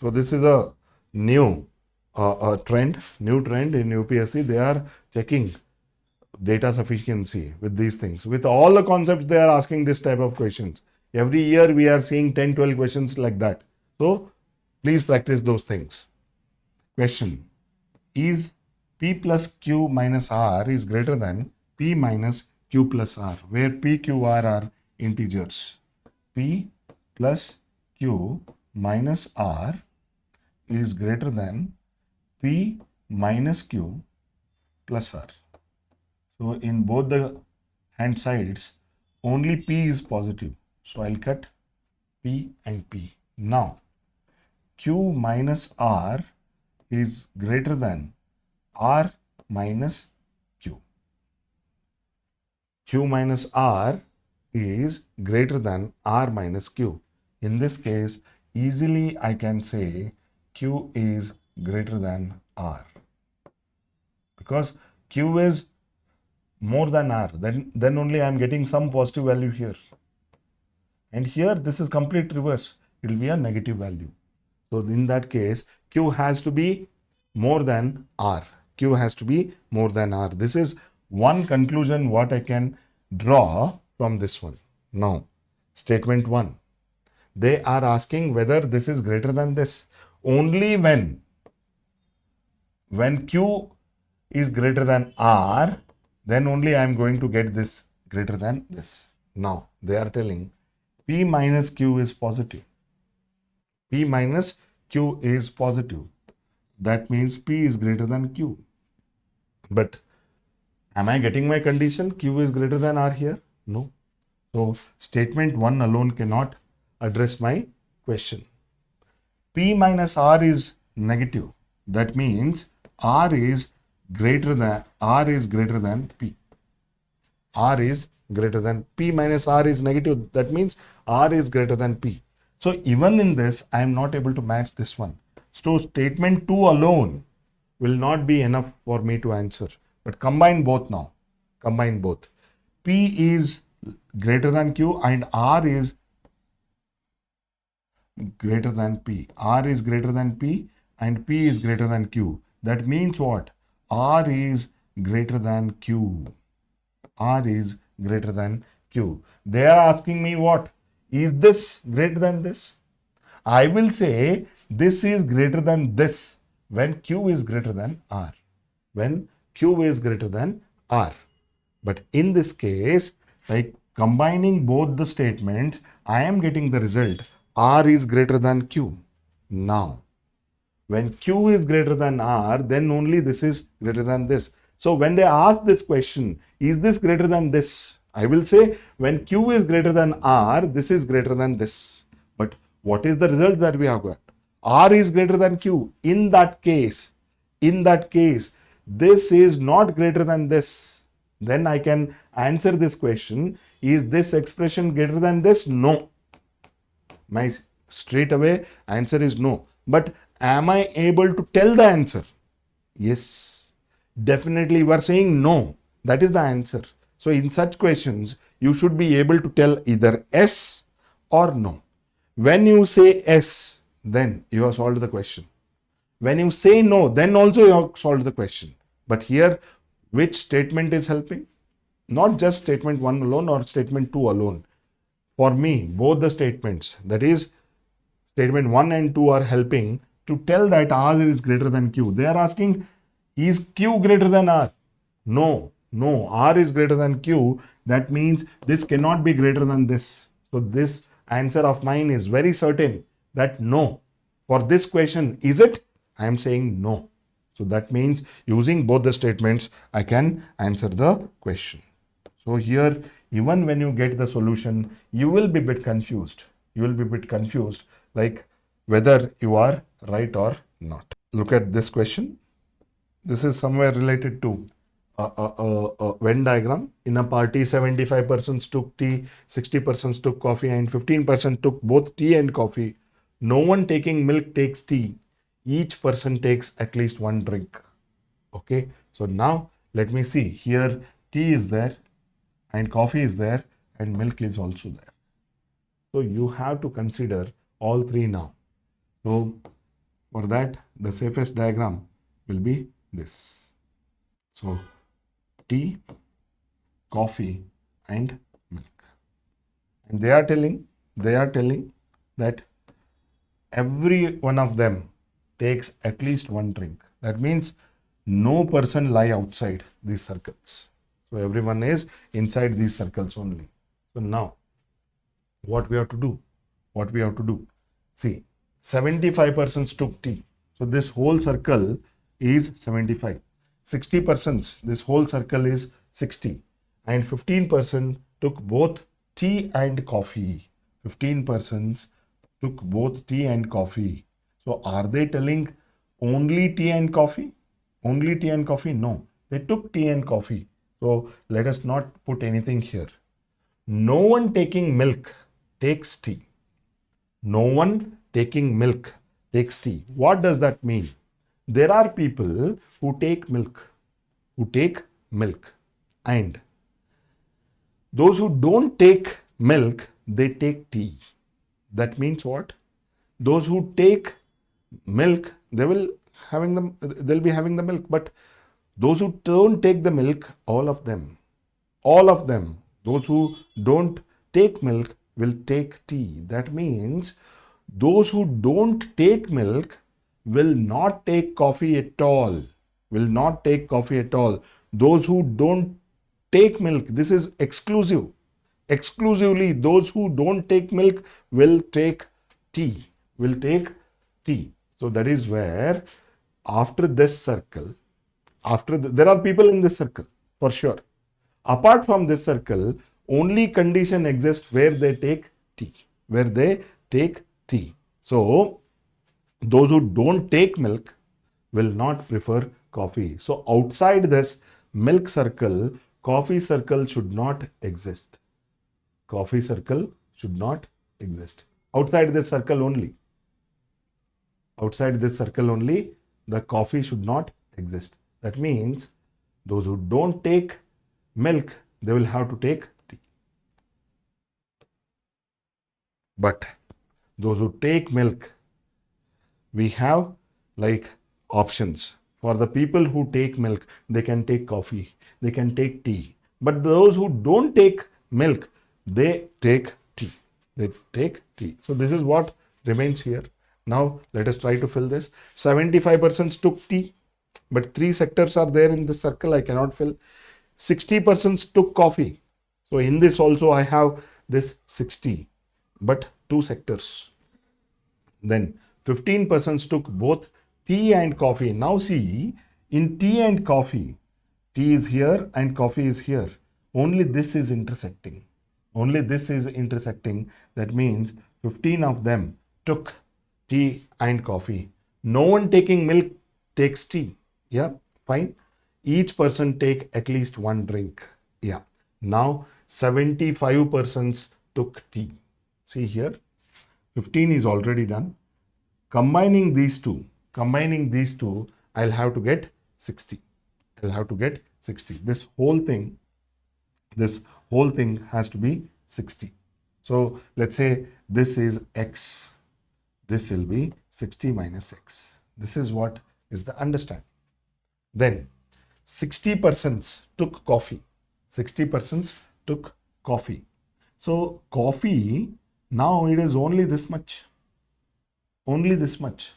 So this is a new trend in UPSC. They are checking data sufficiency with these things. With all the concepts, they are asking this type of questions. Every year we are seeing 10, 12 questions like that. So please practice those things. Question: is P plus Q minus R is greater than P minus Q plus R, where P, Q, R are integers. P plus Q minus R is greater than P minus Q plus R. So in both the hand sides, only P is positive. So I'll cut P and P. Now, Q minus R is greater than R minus Q. Q minus R is greater than R minus Q. In this case, easily I can say Q is greater than R. Because Q is more than R, then only I am getting some positive value here. And here this is complete reverse. It will be a negative value. So in that case, Q has to be more than R. Q has to be more than R. This is one conclusion what I can draw from this one. Now, statement 1. They are asking whether this is greater than this. Only when Q is greater than R, then only I am going to get this greater than this. Now, they are telling P minus Q is positive. P minus Q is positive. That means P is greater than Q. But am I getting my condition? Q is greater than R here? No. So, statement 1 alone cannot address my question. P minus R is negative. That means R is greater than P. R is greater than P minus R is negative. That means R is greater than P. So even in this, I am not able to match this one. So statement 2 alone will not be enough for me to answer. But combine both now. Combine both. P is greater than Q and R is greater than P. R is greater than P and P is greater than Q. That means what? R is greater than Q. R is greater than Q. They are asking me what? Is this greater than this? I will say this is greater than this when Q is greater than R. When Q is greater than R. But in this case, like combining both the statements, I am getting the result R is greater than Q. Now, when Q is greater than R, then only this is greater than this. So when they ask this question, is this greater than this? I will say when Q is greater than R, this is greater than this. But what is the result that we have got? R is greater than Q. In that case, this is not greater than this. Then I can answer this question. Is this expression greater than this? No. My straight away answer is no. But am I able to tell the answer? Yes. Definitely we are saying no. That is the answer. So in such questions, you should be able to tell either yes or no. When you say yes, then you have solved the question. When you say no, then also you have solved the question. But here, which statement is helping? Not just statement 1 alone or statement 2 alone. For me, both the statements, that is statement 1 and 2, are helping to tell that R is greater than Q. They are asking, is Q greater than R? No, R is greater than Q. That means this cannot be greater than this. So this answer of mine is very certain that no. For this question, is it? I am saying no. So that means using both the statements, I can answer the question. So here, even when you get the solution, you will be a bit confused. You will be a bit confused, like whether you are right or not. Look at this question. This is somewhere related to a Venn diagram. In a party, 75% took tea, 60% took coffee, and 15% took both tea and coffee. No one taking milk takes tea. Each person takes at least one drink. Okay, so now let me see. Here, tea is there, and coffee is there, and milk is also there. So you have to consider all three now. So for that, the safest diagram will be this. So tea, coffee, and milk. And they are telling that every one of them takes at least one drink. That means no person lie outside these circles. So everyone is inside these circles only. So now, what we have to do? See, 75% took tea. So this whole circle is 75. 60%, this whole circle is 60. And 15% took both tea and coffee. 15% took both tea and coffee. So are they telling only tea and coffee? Only tea and coffee? No, they took tea and coffee. So let us not put anything here. No one taking milk takes tea. No one taking milk takes tea. What does that mean? There are people who take milk, and those who don't take milk, they take tea. That means what? Those who take milk, they'll be having the milk, but those who don't take the milk, all of them, those who don't take milk will take tea. That means those who don't take milk will not take coffee at all. Those who don't take milk, this is exclusive. Exclusively, those who don't take milk will take tea. So that is where after this circle, there are people in this circle for sure. Apart from this circle, only condition exists where they take tea. So those who don't take milk will not prefer coffee. So outside this milk circle, coffee circle should not exist. Outside this circle only. The coffee should not exist. That means those who don't take milk, they will have to take tea. But those who take milk, we have like options. For the people who take milk, they can take coffee, they can take tea. But those who don't take milk, they take tea. So this is what remains here. Now let us try to fill this. 75% took tea, but 3 sectors are there in this circle. I cannot fill. 60% took coffee. So in this also I have this 60, but 2 sectors. Then 15% took both tea and coffee. Now see, in tea and coffee, tea is here and coffee is here. Only this is intersecting. That means 15 of them took tea and coffee. No one taking milk takes tea. Yeah, fine. Each person take at least one drink. Yeah. Now 75% took tea. See here, 15 is already done. Combining these two, I'll have to get 60. This whole thing whole thing has to be 60. So let's say this is x. This will be 60 minus x. This is what is the understanding. Then 60 persons took coffee. 60 persons took coffee. So coffee, now it is only this much. Only this much.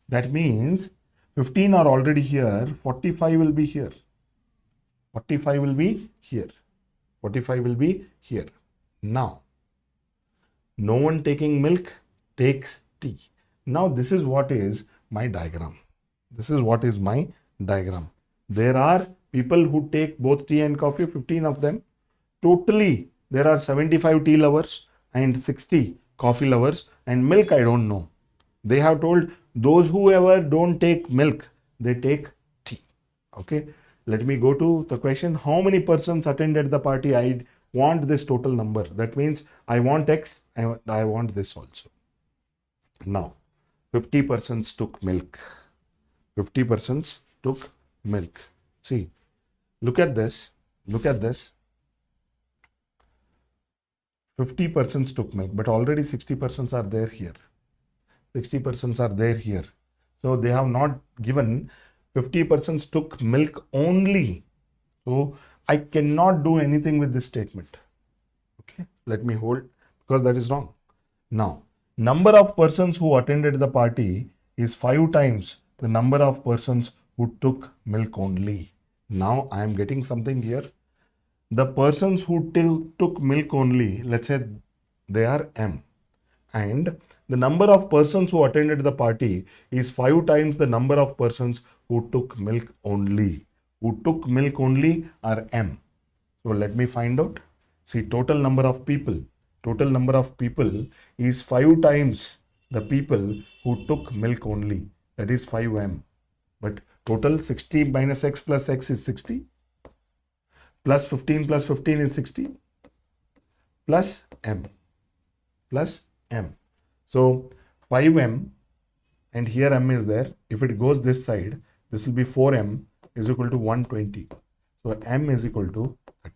That means 15 are already here. 45 will be here. 45 will be here. 45 will be here. Now, no one taking milk takes tea. Now, this is what is my diagram. This is what is my diagram. There are people who take both tea and coffee, 15 of them. Totally, there are 75 tea lovers and 60 coffee lovers, and milk I don't know. They have told those whoever don't take milk, they take tea. Okay. Let me go to the question. How many persons attended the party? I want this total number. That means I want X. I want this also. Now, 50 persons took milk. 50 persons took milk. See, look at this. Look at this. 50 persons took milk, but already 60 persons are there here. 60 persons are there here. So they have not given 50 persons took milk only. So I cannot do anything with this statement. Okay, let me hold, because that is wrong. Now, number of persons who attended the party is 5 times the number of persons who took milk only. Now I am getting something here. The persons who took milk only, let's say they are M. And the number of persons who attended the party is 5 times the number of persons who took milk only. Who took milk only are M. So let me find out. See, total number of people. Total number of people is 5 times the people who took milk only. That is 5M. But total 60 minus X plus X is 60. Plus 15 is 60. Plus M. Plus M. So 5M, and here M is there. If it goes this side, this will be 4M is equal to 120. So M is equal to 30.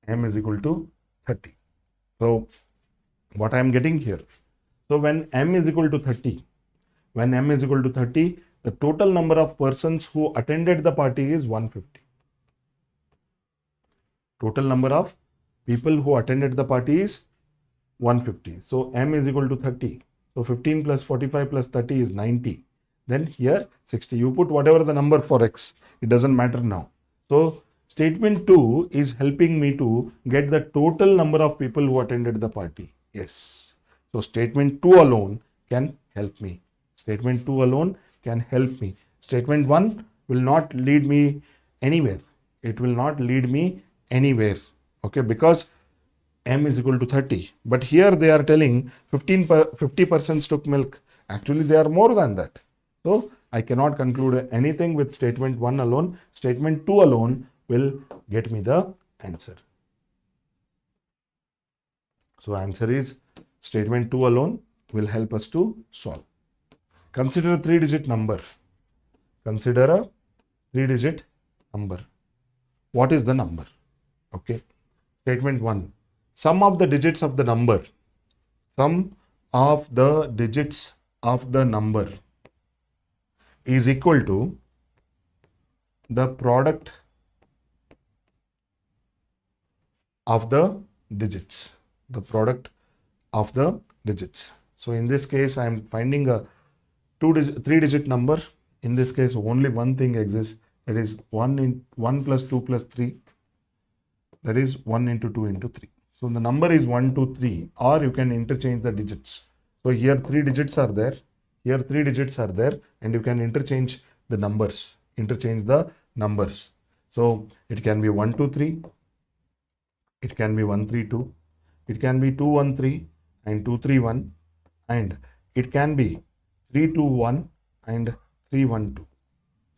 M is equal to 30. So what I am getting here? So when M is equal to 30, the total number of persons who attended the party is 150. Total number of people who attended the party is 150. So M is equal to 30. So 15 plus 45 plus 30 is 90. Then here 60. You put whatever the number for X. It doesn't matter now. So statement 2 is helping me to get the total number of people who attended the party. Yes. So statement 2 alone can help me. Statement 2 alone can help me. Statement 1 will not lead me anywhere. It will not lead me anywhere. Okay, because M is equal to 30. But here they are telling 50% took milk. Actually, they are more than that. So I cannot conclude anything with statement 1 alone. Statement 2 alone will get me the answer. So answer is statement 2 alone will help us to solve. Consider a 3-digit number. Consider a 3-digit number. What is the number? Okay. Statement 1. Sum of the digits of the number. Sum of the digits of the number is equal to the product of the digits. The product of the digits. So in this case, I am finding a 3-digit number. In this case, only one thing exists. That is 1 plus 2 plus 3. That is 1 into 2 into 3. So the number is 1, 2, 3, or you can interchange the digits. So here 3 digits are there. Here 3 digits are there, and you can interchange the numbers. Interchange the numbers. So it can be 1, 2, 3. It can be 1, 3, 2. It can be 2, 1, 3 and 2, 3, 1. And it can be 3, 2, 1 and 3, 1, 2.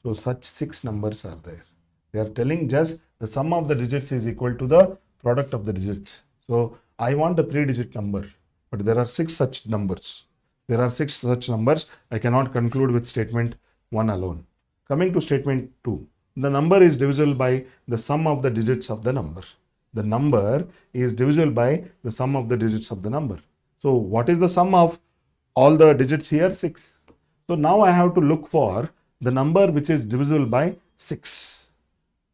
So such 6 numbers are there. They are telling just the sum of the digits is equal to the product of the digits. So I want a 3-digit number, but there are 6 such numbers. There are 6 such numbers. I cannot conclude with statement 1 alone. Coming to statement 2. The number is divisible by the sum of the digits of the number. The number is divisible by the sum of the digits of the number. So what is the sum of all the digits here? 6. So now I have to look for the number which is divisible by 6.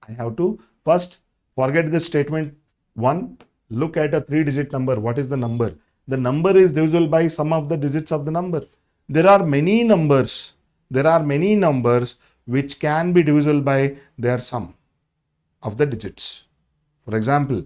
I have to first forget this statement 1. Look at a 3-digit number. What is the number? The number is divisible by sum of the digits of the number. There are many numbers. There are many numbers which can be divisible by their sum of the digits. For example,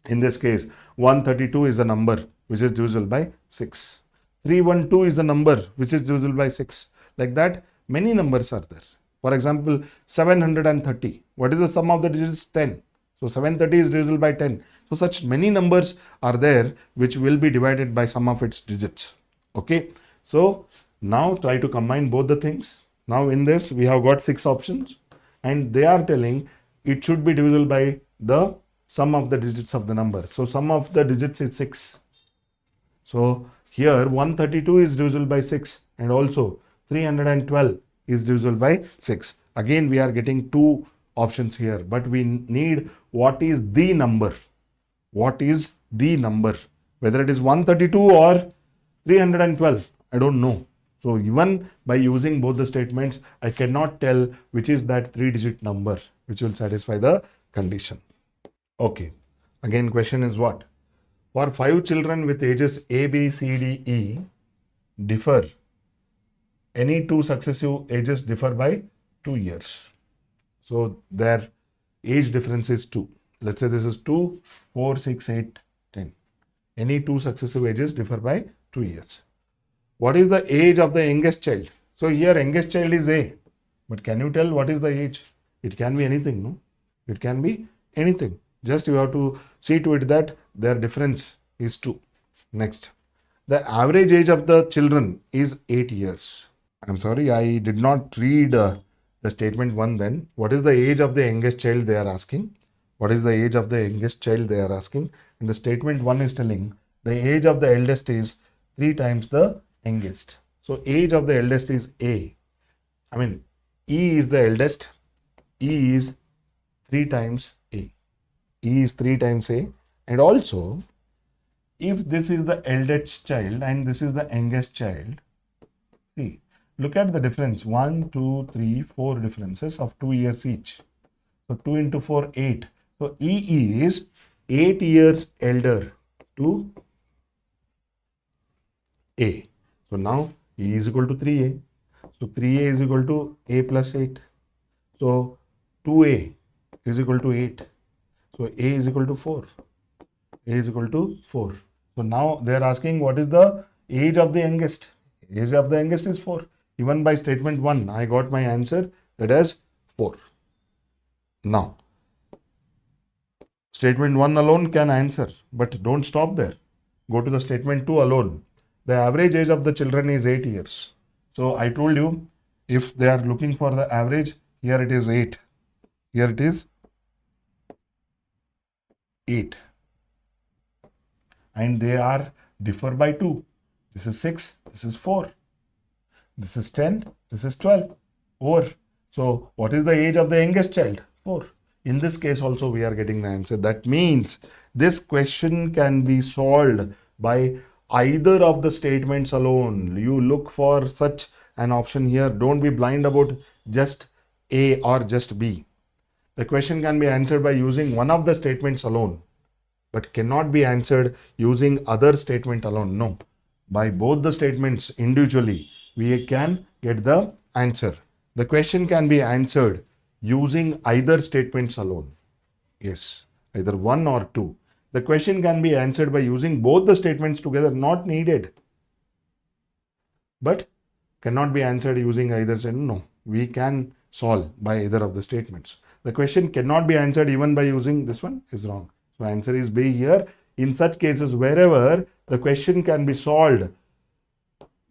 in this case, 132 is a number which is divisible by 6. 312 is a number which is divisible by 6. Like that, many numbers are there. For example, 730. What is the sum of the digits? 10. So 730 is divisible by 10. So such many numbers are there which will be divided by sum of its digits. Okay. So now try to combine both the things. Now in this we have got 6 options and they are telling it should be divisible by the sum of the digits of the number. So sum of the digits is 6. So here 132 is divisible by 6 and also 312 is divisible by 6. Again we are getting 2 options here, but we need what is the number. What is the number? Whether it is 132 or 312, I don't know. So even by using both the statements, I cannot tell which is that 3-digit number which will satisfy the condition. Okay. Again, question is what? For 5 children with ages A, B, C, D, E differ. Any 2 successive ages differ by 2 years. So their age difference is 2. Let's say this is 2, 4, 6, 8, 10. Any 2 successive ages differ by 2 years. What is the age of the youngest child? So here youngest child is A. But can you tell what is the age? It can be anything, no? It can be anything. Just you have to see to it that their difference is 2. Next. The average age of the children is 8 years. I'm sorry, I did not read the statement 1 then. What is the age of the youngest child they are asking? What is the age of the youngest child they are asking? And the statement 1 is telling the age of the eldest is 3 times the youngest. So age of the eldest is A. I mean, E is the eldest. E is 3 times A. E is 3 times A. And also, if this is the eldest child and this is the youngest child, see, look at the difference. 1, 2, 3, 4 differences of 2 years each. So 2 into 4, 8. So E is 8 years elder to A. So now E is equal to 3A. So 3A is equal to A plus 8. So 2A is equal to 8. So A is equal to 4. A is equal to 4. So now they are asking what is the age of the youngest. Age of the youngest is 4. Even by statement 1, I got my answer, that is 4. Now, statement 1 alone can answer, but don't stop there. Go to the statement 2 alone. The average age of the children is 8 years. So I told you, if they are looking for the average, here it is 8. Here it is 8. And they are differ by 2. This is 6, this is 4. This is 10, this is 12. Over. So what is the age of the youngest child? 4. In this case also we are getting the answer. That means this question can be solved by either of the statements alone. You look for such an option here. Don't be blind about just A or just B. The question can be answered by using one of the statements alone, but cannot be answered using other statement alone. No. By both the statements individually, we can get the answer. The question can be answered using either statements alone. Yes, either 1 or 2. The question can be answered by using both the statements together, not needed. But cannot be answered using either statement. No, we can solve by either of the statements. The question cannot be answered even by using this one is wrong. So answer is B here. In such cases, wherever the question can be solved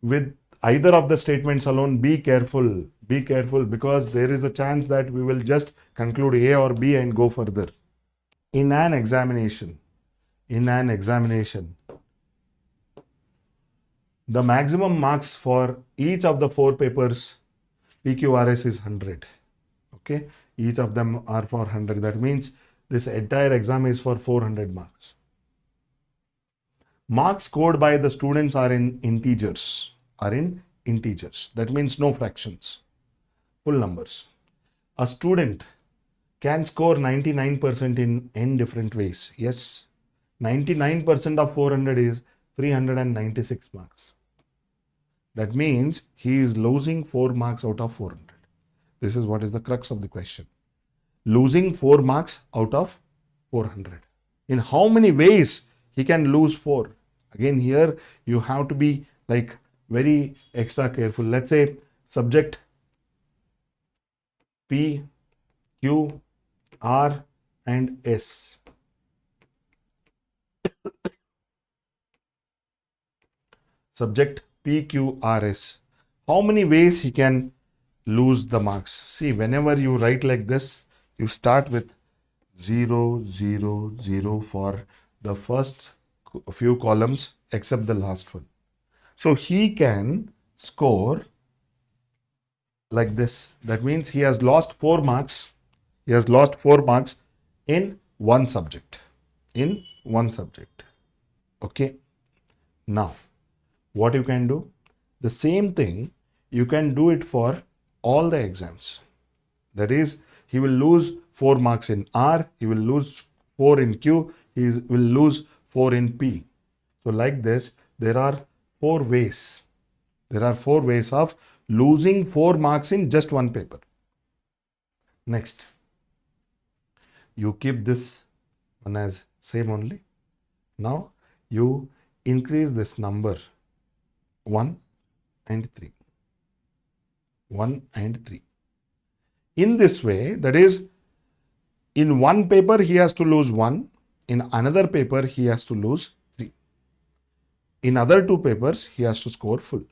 with either of the statements alone, be careful. Be careful, because there is a chance that we will just conclude A or B and go further. In an examination, the maximum marks for each of the 4 papers PQRS is 100. Okay. each of them are for 100. That means this entire exam is for 400 marks. Marks scored by the students are in integers. That means no fractions, full numbers. A student can score 99% in n different ways. Yes, 99% of 400 is 396 marks. That means he is losing 4 marks out of 400. This is what is the crux of the question. Losing 4 marks out of 400. In how many ways he can lose 4? Again, here you have to be like very extra careful. Let's say subject P, Q, R and S. Subject P, Q, R, S. How many ways he can lose the marks? See, whenever you write like this, you start with 0, 0, 0 for the first few columns except the last one. So he can score like this. That means he has lost 4 marks. He has lost 4 marks in one subject. Okay. Now, what you can do? The same thing, you can do it for all the exams. That is, he will lose 4 marks in R, he will lose 4 in Q, he will lose 4 in P. So like this, there are 4 ways. There are 4 ways of losing 4 marks in just one paper. Next, you keep this one as same only. Now, you increase this number 1 and 3. 1 and 3. In this way, that is, in one paper he has to lose 1, in another paper he has to lose 3. In other 2 papers he has to score full.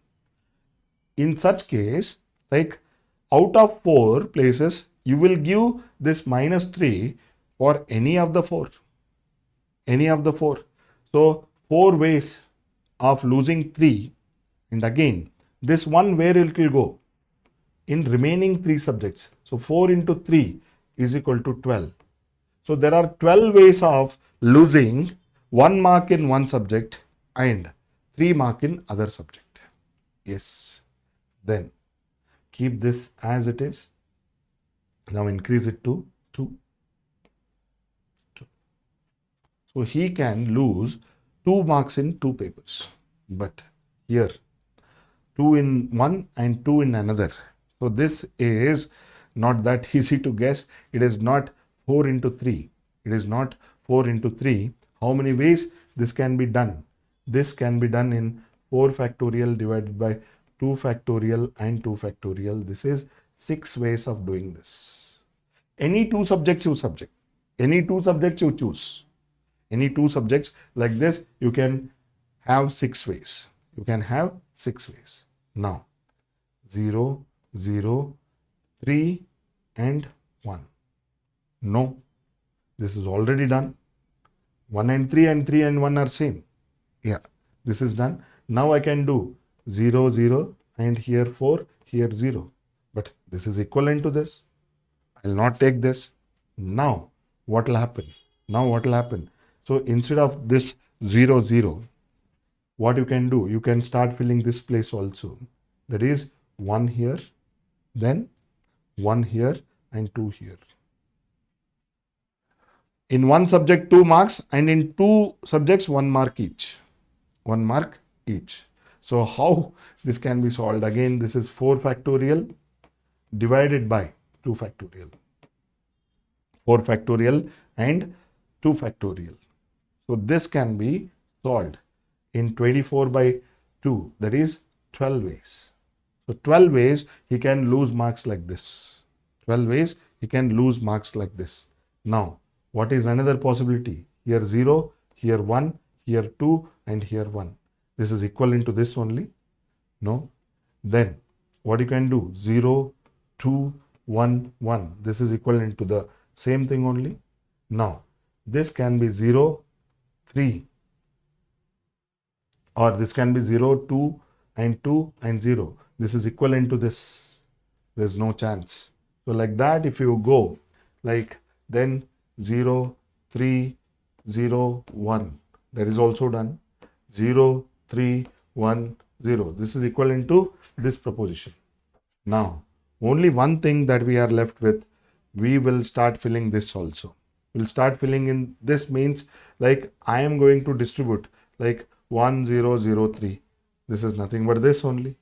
In such case, like out of 4 places, you will give this -3 for any of the 4. So 4 ways of losing 3, and again this one where it will go in remaining 3 subjects. So 4 into 3 is equal to 12. So there are 12 ways of losing 1 mark in one subject and 3 mark in other subject. Yes. Then keep this as it is. Now increase it to 2. So he can lose 2 marks in 2 papers. But here 2 in one and 2 in another. So this is not that easy to guess. It is not 4 into 3. It is not 4 into 3. How many ways this can be done? This can be done in 4 factorial divided by 2 factorial and 2 factorial. This is 6 ways of doing this. Any 2 subjects you choose. Any 2 subjects like this, you can have 6 ways. Now, 0, 0, 3 and 1. No, this is already done. 1 and 3 and 3 and 1 are same. Yeah, this is done. Now I can do 0, 0 and here 4, here 0. But this is equivalent to this. I will not take this. Now, what will happen? So instead of this 0, 0, what you can do? You can start filling this place also. That is 1 here, then 1 here and 2 here. In one subject 2 marks and in 2 subjects 1 mark each. So how this can be solved? Again, this is 4 factorial divided by 2 factorial. 4 factorial and 2 factorial. So this can be solved in 24 by 2, that is 12 ways. So 12 ways he can lose marks like this. Now, what is another possibility? Here 0, here 1, here 2 and here 1. This is equivalent to this only. No. Then what you can do? 0, 2, 1, 1. This is equivalent to the same thing only. Now, this can be 0, 3, or this can be 0, 2 and 0. This is equivalent to this. There is no chance. So like that, if you go, like then 0, 3, 0, 1, that is also done. 0, 3, 1, 0. This is equivalent to this proposition. Now, only one thing that we are left with, we will start filling this also. We'll start filling in. This means like I am going to distribute like 1, 0, 0, 3. This is nothing but this only.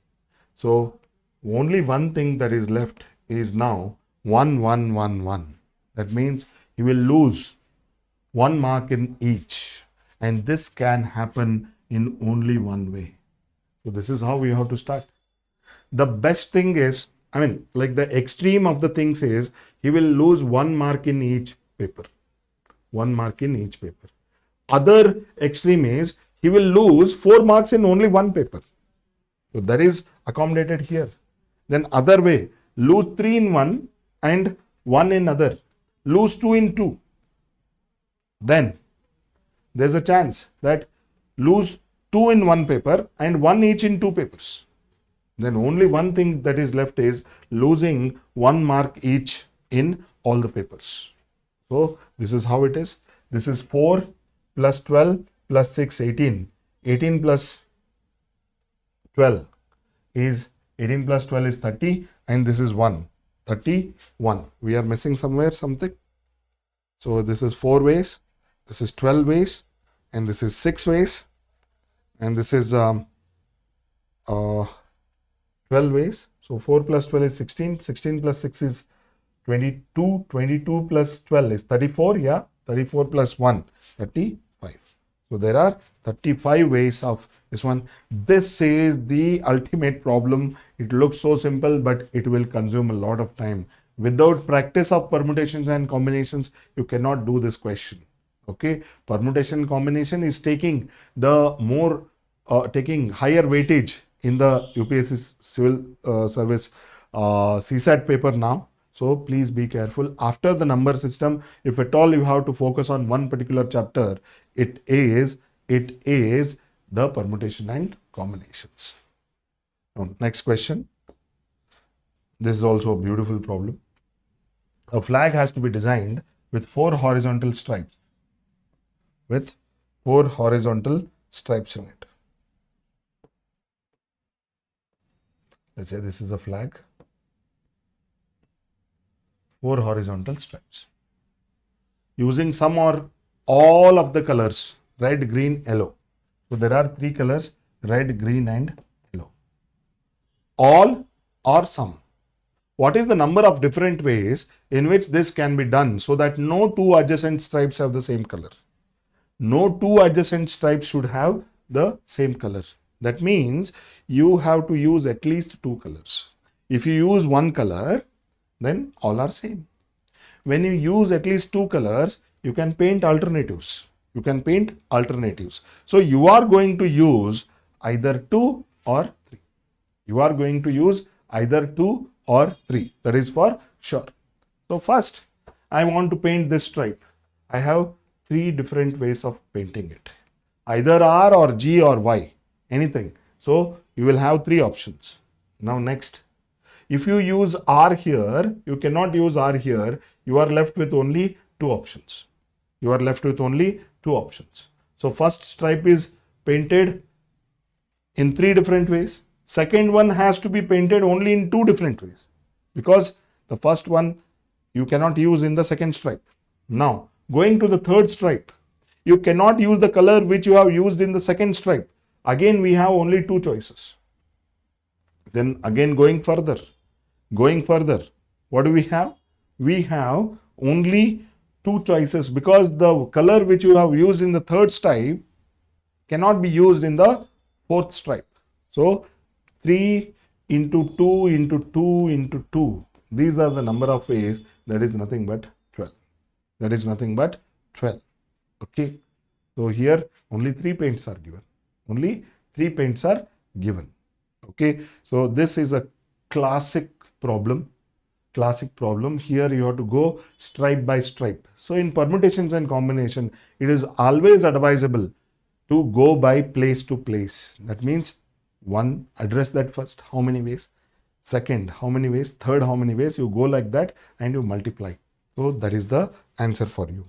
So only one thing that is left is now 1, 1, 1, 1. That means you will lose 1 mark in each. And this can happen in only one way. So this is how we have to start. The best thing is, like the extreme of the things is, he will lose 1 mark in each paper. 1 mark in each paper. Other extreme is, he will lose 4 marks in only one paper. So that is accommodated here. Then other way, lose 3 in one and 1 in other. Lose 2 in 2. Then there's a chance that lose 2 in one paper and 1 each in 2 papers. Then only one thing that is left is losing 1 mark each in all the papers. So this is how it is. This is 4 plus 12 plus 6, 18. 18 plus 12 is 18 plus 12 is 30, and this is 1. 31. We are missing somewhere something. So this is 4 ways, this is 12 ways, and this is 6 ways, and this is 12 ways. So 4 plus 12 is 16. 16 plus 6 is 22. 22 plus 12 is 34. Yeah, 34 plus 1, 35. So there are 35 ways of this one. This is the ultimate problem. It looks so simple, but it will consume a lot of time. Without practice of permutations and combinations, you cannot do this question. Okay, permutation combination is taking the more taking higher weightage in the UPSC Civil Service CSAT paper now. So please be careful. After the number system, if at all you have to focus on one particular chapter, it is the permutation and combinations. Now, next question. This is also a beautiful problem. A flag has to be designed with 4 horizontal stripes. With 4 horizontal stripes in it. Let's say this is a flag. 4 horizontal stripes. Using some or all of the colors, red, green, yellow. So there are 3 colors, red, green, and yellow. All or some. What is the number of different ways in which this can be done so that no 2 adjacent stripes have the same color? No 2 adjacent stripes should have the same color. That means you have to use at least 2 colors. If you use 1 color, then all are same. When you use at least 2 colors, you can paint alternatives. You can paint alternatives. So you are going to use either 2 or 3. You are going to use either 2 or 3. That is for sure. So first, I want to paint this stripe. I have 3 different ways of painting it. Either R or G or Y. Anything. So you will have 3 options. Now next. If you use R here, you cannot use R here. You are left with only 2 options. You are left with only 2 options. So first stripe is painted in 3 different ways. Second one has to be painted only in 2 different ways. Because the first one you cannot use in the second stripe. Now, going to the third stripe, you cannot use the color which you have used in the second stripe. Again, we have only 2 choices. Then again going further, what do we have? We have only 2 choices because the color which you have used in the third stripe cannot be used in the fourth stripe. So 3 into 2 into 2 into 2. These are the number of ways. That is nothing but 12. That is nothing but 12. Okay. So here only 3 paints are given. Only 3 paints are given. Okay. So this is a classic problem. Here you have to go stripe by stripe. So in permutations and combination, it is always advisable to go by place to place. That means one, address that first. How many ways? second how many ways, third how many ways, you go like that and you multiply. So that is the answer for you.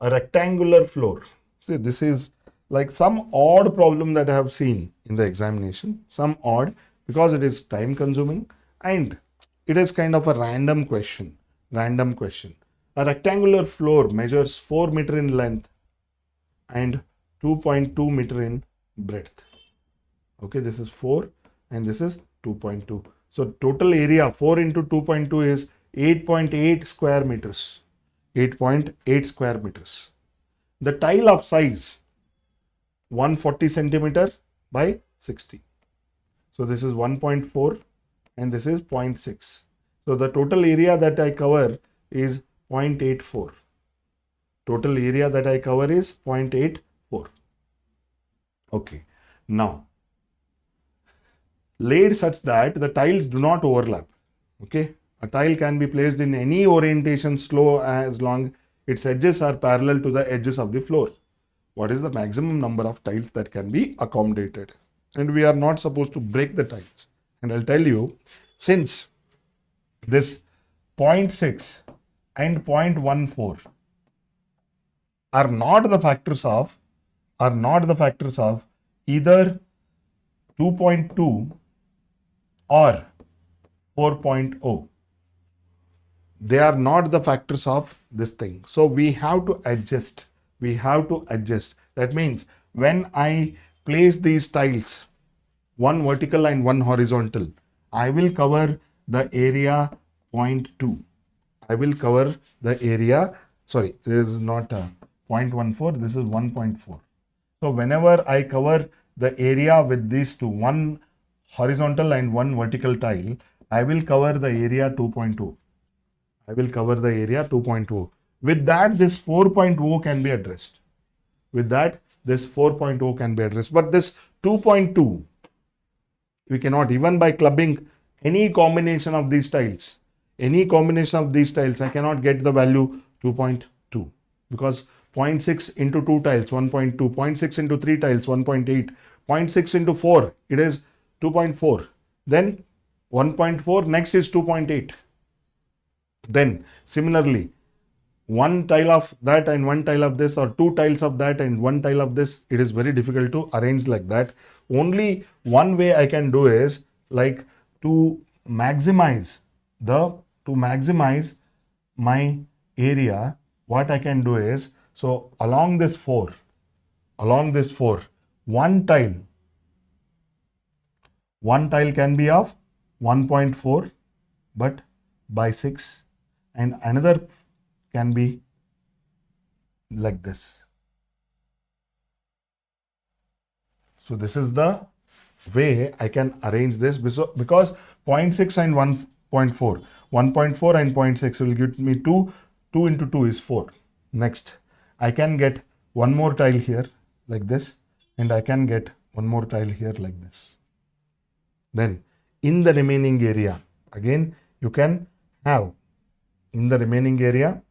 A rectangular floor. See, this is like some odd problem that I have seen in the examination, some odd, because it is time consuming and it is kind of a random question. A rectangular floor measures 4 meter in length and 2.2 meter in breadth. Okay, this is 4 and this is 2.2. So total area 4 into 2.2 is 8.8 square meters. 8.8 square meters. The tile of size 140 centimeter by 60. So this is 1.4 and this is 0.6. So the total area that I cover is 0.84. Total area that I cover is 0.84. Okay. Now, laid such that the tiles do not overlap. Okay. A tile can be placed in any orientation slow as long its edges are parallel to the edges of the floor. What is the maximum number of tiles that can be accommodated? And we are not supposed to break the tiles. And I'll tell you, since this 0.6 and 0.14 are not the factors of either 2.2 or 4.0. They are not the factors of this thing. So we have to adjust. That means when I place these tiles, one vertical and one horizontal, I will cover the area 0.2. I will cover the area, sorry, this is not 0.14, this is 1.4. So whenever I cover the area with these two, one horizontal and one vertical tile, I will cover the area 2.2. I will cover the area 2.2. With that, this 4.0 can be addressed. But this 2.2, we cannot, even by clubbing any combination of these tiles, I cannot get the value 2.2 because 0.6 into 2 tiles, 1.2, 0.6 into 3 tiles, 1.8, 0.6 into 4, it is 2.4. Then 1.4, next is 2.8. Then similarly, one tile of that and one tile of this, or two tiles of that and one tile of this, it is very difficult to arrange like that. Only one way I can do is like to maximize my area. What I can do is, so along this 4, one tile can be of 1.4 but by 6, and another can be like this. So this is the way I can arrange this, because 0.6 and 1.4, 1.4 and 0.6 will give me 2 into 2 is 4. Next, I can get one more tile here like this, and I can get one more tile here like this. Then in the remaining area, again you can have, in the remaining area,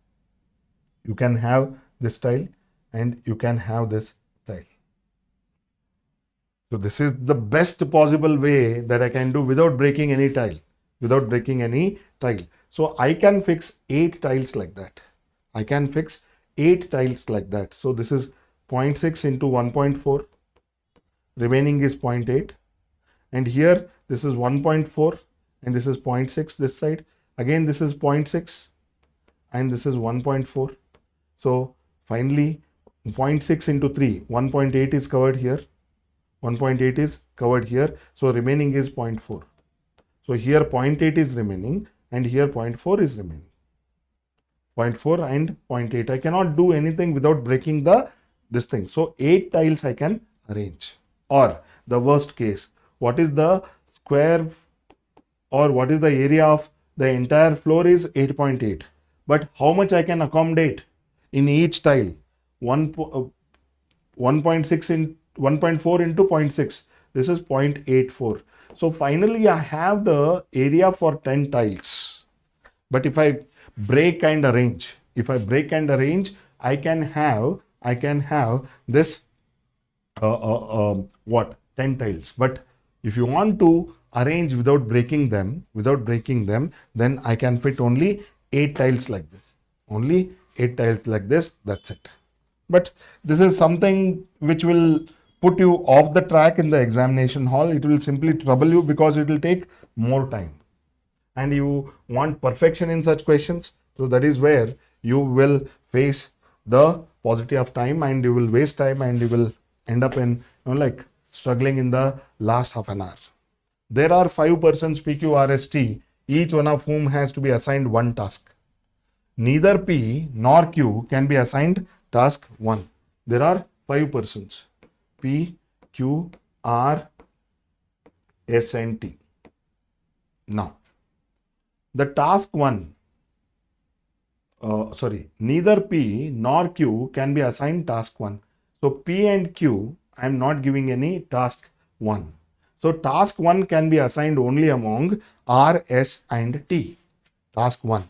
you can have this tile and you can have this tile. So this is the best possible way that I can do without breaking any tile. So I can fix 8 tiles like that. So this is 0.6 into 1.4. Remaining is 0.8. And here this is 1.4 and this is 0.6 this side. Again this is 0.6 and this is 1.4. So finally 0.6 into 3, 1.8 is covered here. 1.8 is covered here. So remaining is 0.4. So here 0.8 is remaining and here 0.4 is remaining. 0.4 and 0.8. I cannot do anything without breaking this thing. So 8 tiles I can arrange. Or the worst case, what is the square or what is the area of the entire floor is 8.8. But how much I can accommodate in each tile? 1.6 in 1.4 into 0.6. This is 0.84. So finally I have the area for 10 tiles. But if I break and arrange, I can have this 10 tiles. But If you want to arrange without breaking them, then I can fit only 8 tiles like this. Only 8 tiles like this, that's it. But this is something which will put you off the track in the examination hall. It will simply trouble you because it will take more time. And you want perfection in such questions. So that is where you will face the paucity of time and you will waste time and you will end up in like struggling in the last half an hour. There are 5 persons PQRST, each one of whom has to be assigned one task. Neither P nor Q can be assigned task 1. There are 5 persons. P, Q, R, S and T. Now, the task 1, neither P nor Q can be assigned task 1. So, P and Q, I am not giving any task 1. So, task 1 can be assigned only among R, S and T. Task 1.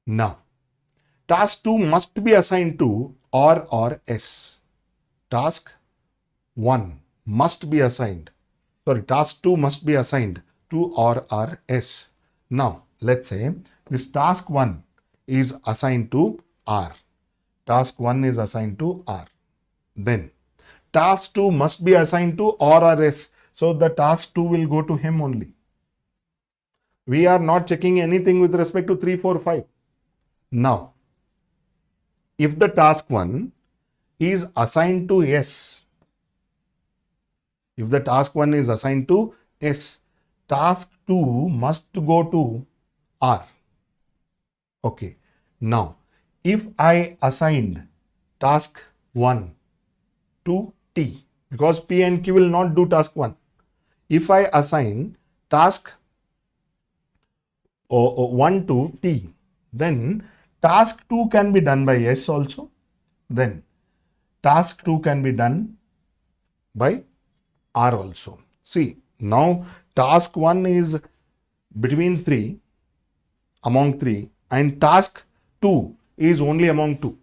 Now, task 2 must be assigned to R or S. Task 1 must be assigned. Task 2 must be assigned to R or S. Now, let's say this task 1 is assigned to R. Task 1 is assigned to R. Then, task 2 must be assigned to R or S. So, the task 2 will go to him only. We are not checking anything with respect to 3, 4, 5. Now, if the task 1 is assigned to S, if the task 1 is assigned to S, task 2 must go to R. Okay. Now, if I assigned task 1 to T, because P and Q will not do task 1. If I assign task 1 to T, then task 2 can be done by S also. Then task 2 can be done by R also. See, now task 1 is between 3, among 3, and task 2 is only among 2.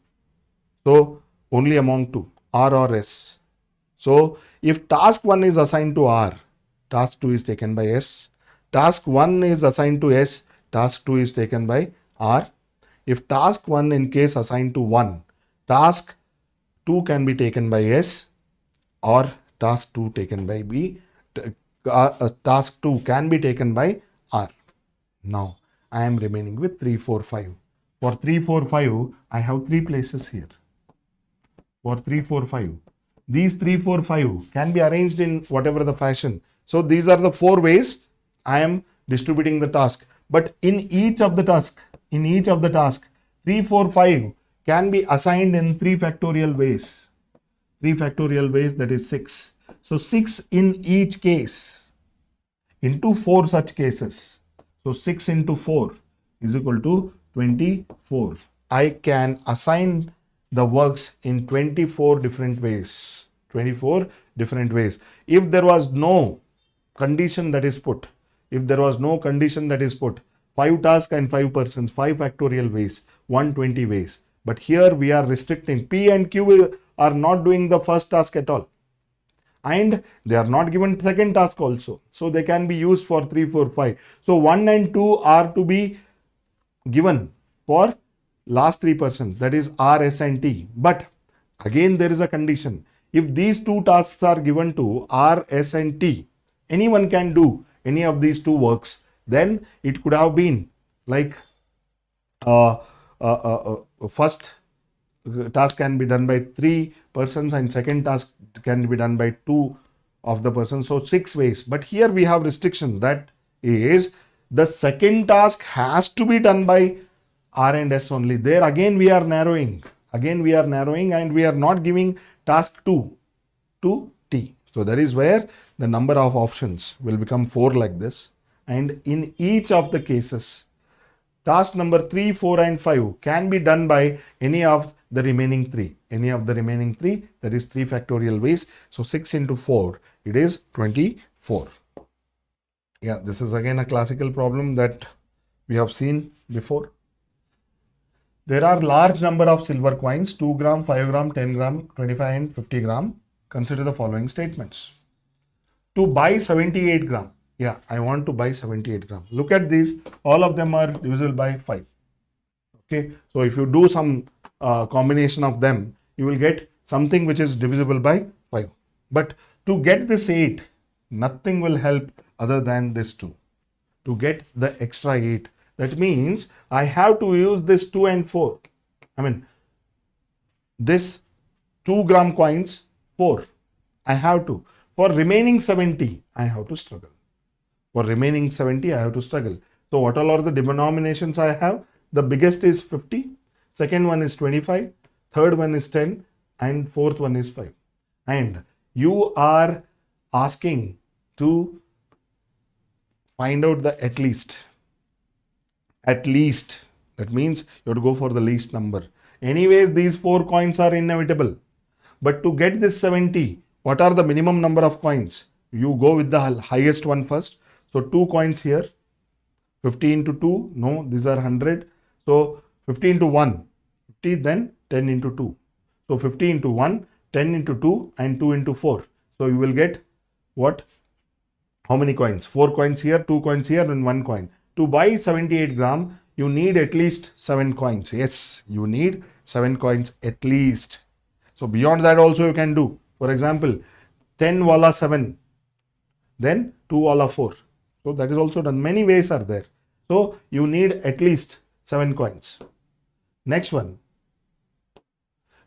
So, only among 2, R or S. So, if task 1 is assigned to R, task 2 is taken by S. Task 1 is assigned to S, task 2 is taken by R. If task 1 in case assigned to 1, task 2 can be taken by S or task 2 taken by B. Task 2 can be taken by R. Now, I am remaining with 3, 4, 5. For 3, 4, 5, I have 3 places here. For 3, 4, 5. These 3, 4, 5 can be arranged in whatever the fashion. So, these are the 4 ways I am distributing the task. But in each of the task, 3, 4, 5 can be assigned in 3 factorial ways. 3 factorial ways, that is 6. So, 6 in each case into 4 such cases. So, 6 into 4 is equal to 24. I can assign the works in 24 different ways. 24 different ways. If there was no condition that is put, 5 tasks and 5 persons, 5 factorial ways, 120 ways. But here we are restricting. P and Q are not doing the first task at all. And they are not given second task also. So they can be used for 3, 4, 5. So 1 and 2 are to be given for last 3 persons, that is R, S and T. But again there is a condition. If these 2 tasks are given to R, S and T, anyone can do any of these 2 works, then it could have been like first task can be done by 3 persons and second task can be done by 2 of the persons. So 6 ways. But here we have restriction, that is the second task has to be done by R and S only. There again we are narrowing. And we are not giving task 2 to T. So that is where the number of options will become 4 like this. And in each of the cases, task number 3, 4 and 5 can be done by any of the remaining 3. That is 3 factorial ways. So 6 into 4, it is 24. Yeah, this is again a classical problem that we have seen before. There are large number of silver coins, 2 gram, 5 gram, 10 gram, 25 and 50 gram. Consider the following statements. to buy 78 gram. Yeah, I want to buy 78 gram. Look at these. All of them are divisible by 5. Okay. So if you do some combination of them, you will get something which is divisible by 5. But to get this 8, nothing will help other than this 2. To get the extra 8. That means I have to use this 2 and 4. I mean, this 2 gram coins, 4. I have to. For remaining 70, I have to struggle. For remaining 70, I have to struggle. So what all are the denominations I have? The biggest is 50. Second one is 25. Third one is 10. And fourth one is 5. And you are asking to find out the at least. At least. That means you have to go for the least number. Anyways, these 4 coins are inevitable. But to get this 70, what are the minimum number of coins? You go with the highest one first. So 2 coins here. 50 into 2. No, these are 100. So 50 into 1. 50, then 10 into 2. So 50 into 1, 10 into 2 and 2 into 4. So you will get what? How many coins? 4 coins here, 2 coins here and 1 coin. To buy 78 gram, you need at least 7 coins. Yes, you need 7 coins at least. So beyond that also you can do. For example, 10 wala 7, then 2 wala 4. So that is also done. Many ways are there. So you need at least 7 coins. Next one.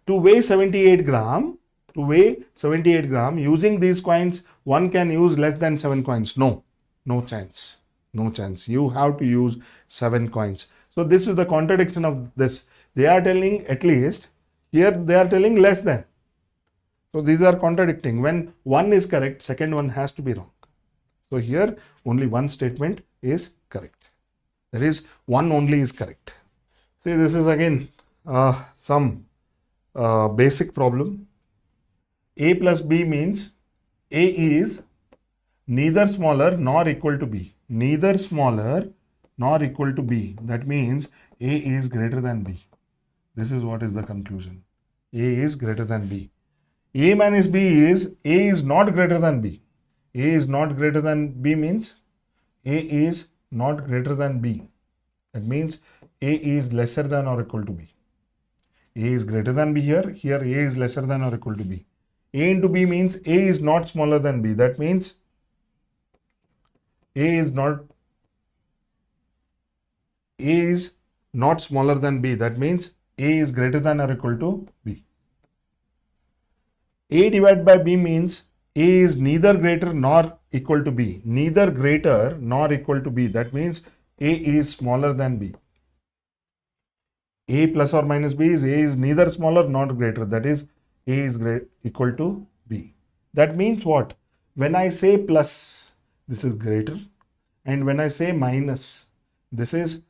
To weigh 78 gram, using these coins, one can use less than 7 coins. No, no chance. No chance. You have to use 7 coins. So this is the contradiction of this. They are telling at least, here they are telling less than. So these are contradicting. When one is correct, second one has to be wrong. So here only one statement is correct. That is, one only is correct. See, this is again some basic problem. A plus B means A is neither smaller nor equal to B. Neither smaller nor equal to B. That means A is greater than B. This is what is the conclusion. A is greater than B. A minus B is A is not greater than B. A is not greater than B means A is not greater than B. That means A is lesser than or equal to B. A is greater than B here. Here A is lesser than or equal to B. A into B means A is not smaller than B. That means A is not smaller than B. That means A is greater than or equal to B. A divided by B means A is neither greater nor equal to B. Neither greater nor equal to B. That means A is smaller than B. A plus or minus B is A is neither smaller nor greater. That is A is equal to B. That means what? When I say plus, this is greater. And when I say minus, this is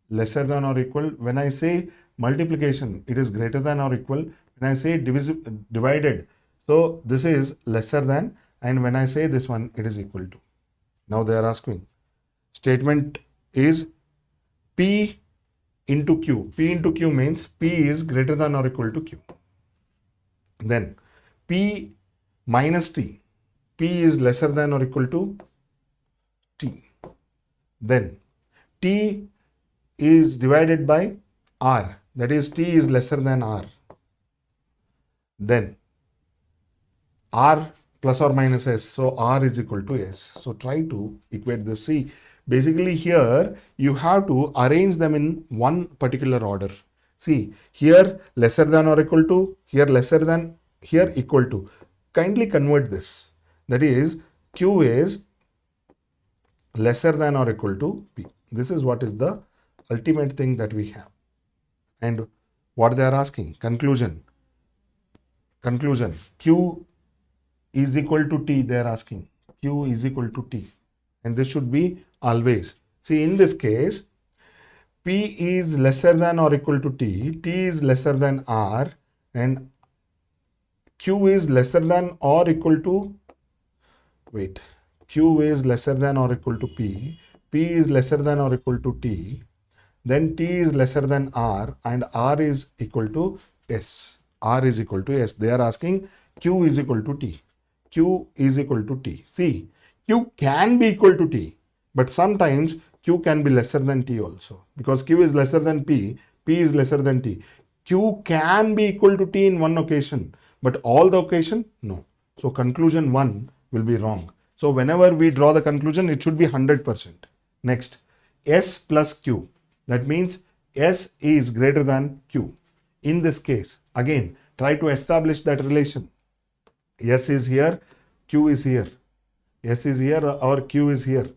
lesser than or equal. When I say multiplication, it is greater than or equal. When I say divided, so this is lesser than. And when I say this one, it is equal to. Now they are asking. Statement is P into Q. P into Q means P is greater than or equal to Q. Then P minus T. P is lesser than or equal to T. Then T is divided by R. That is T is lesser than R. Then R plus or minus S. So R is equal to S. So try to equate this. See, basically here you have to arrange them in one particular order. See, here lesser than or equal to, here lesser than, here equal to. Kindly convert this. That is, Q is lesser than or equal to P. This is what is the ultimate thing that we have. And what they are asking, conclusion. Q is equal to T, they are asking. Q is equal to T. And this should be always. See, in this case, P is lesser than or equal to T, T is lesser than R, and Q is lesser than or equal to, Q is lesser than or equal to P, P is lesser than or equal to T, then T is lesser than R, and R is equal to S. R is equal to S. They are asking Q is equal to T. Q is equal to T. See, Q can be equal to T, but sometimes Q can be lesser than T also, because Q is lesser than P, P is lesser than T. Q can be equal to T in one occasion, but all the occasion, no. So conclusion 1 will be wrong. So whenever we draw the conclusion, it should be 100%. Next, S plus Q. That means S is greater than Q. In this case, again, try to establish that relation. S is here, Q is here. S is here or Q is here.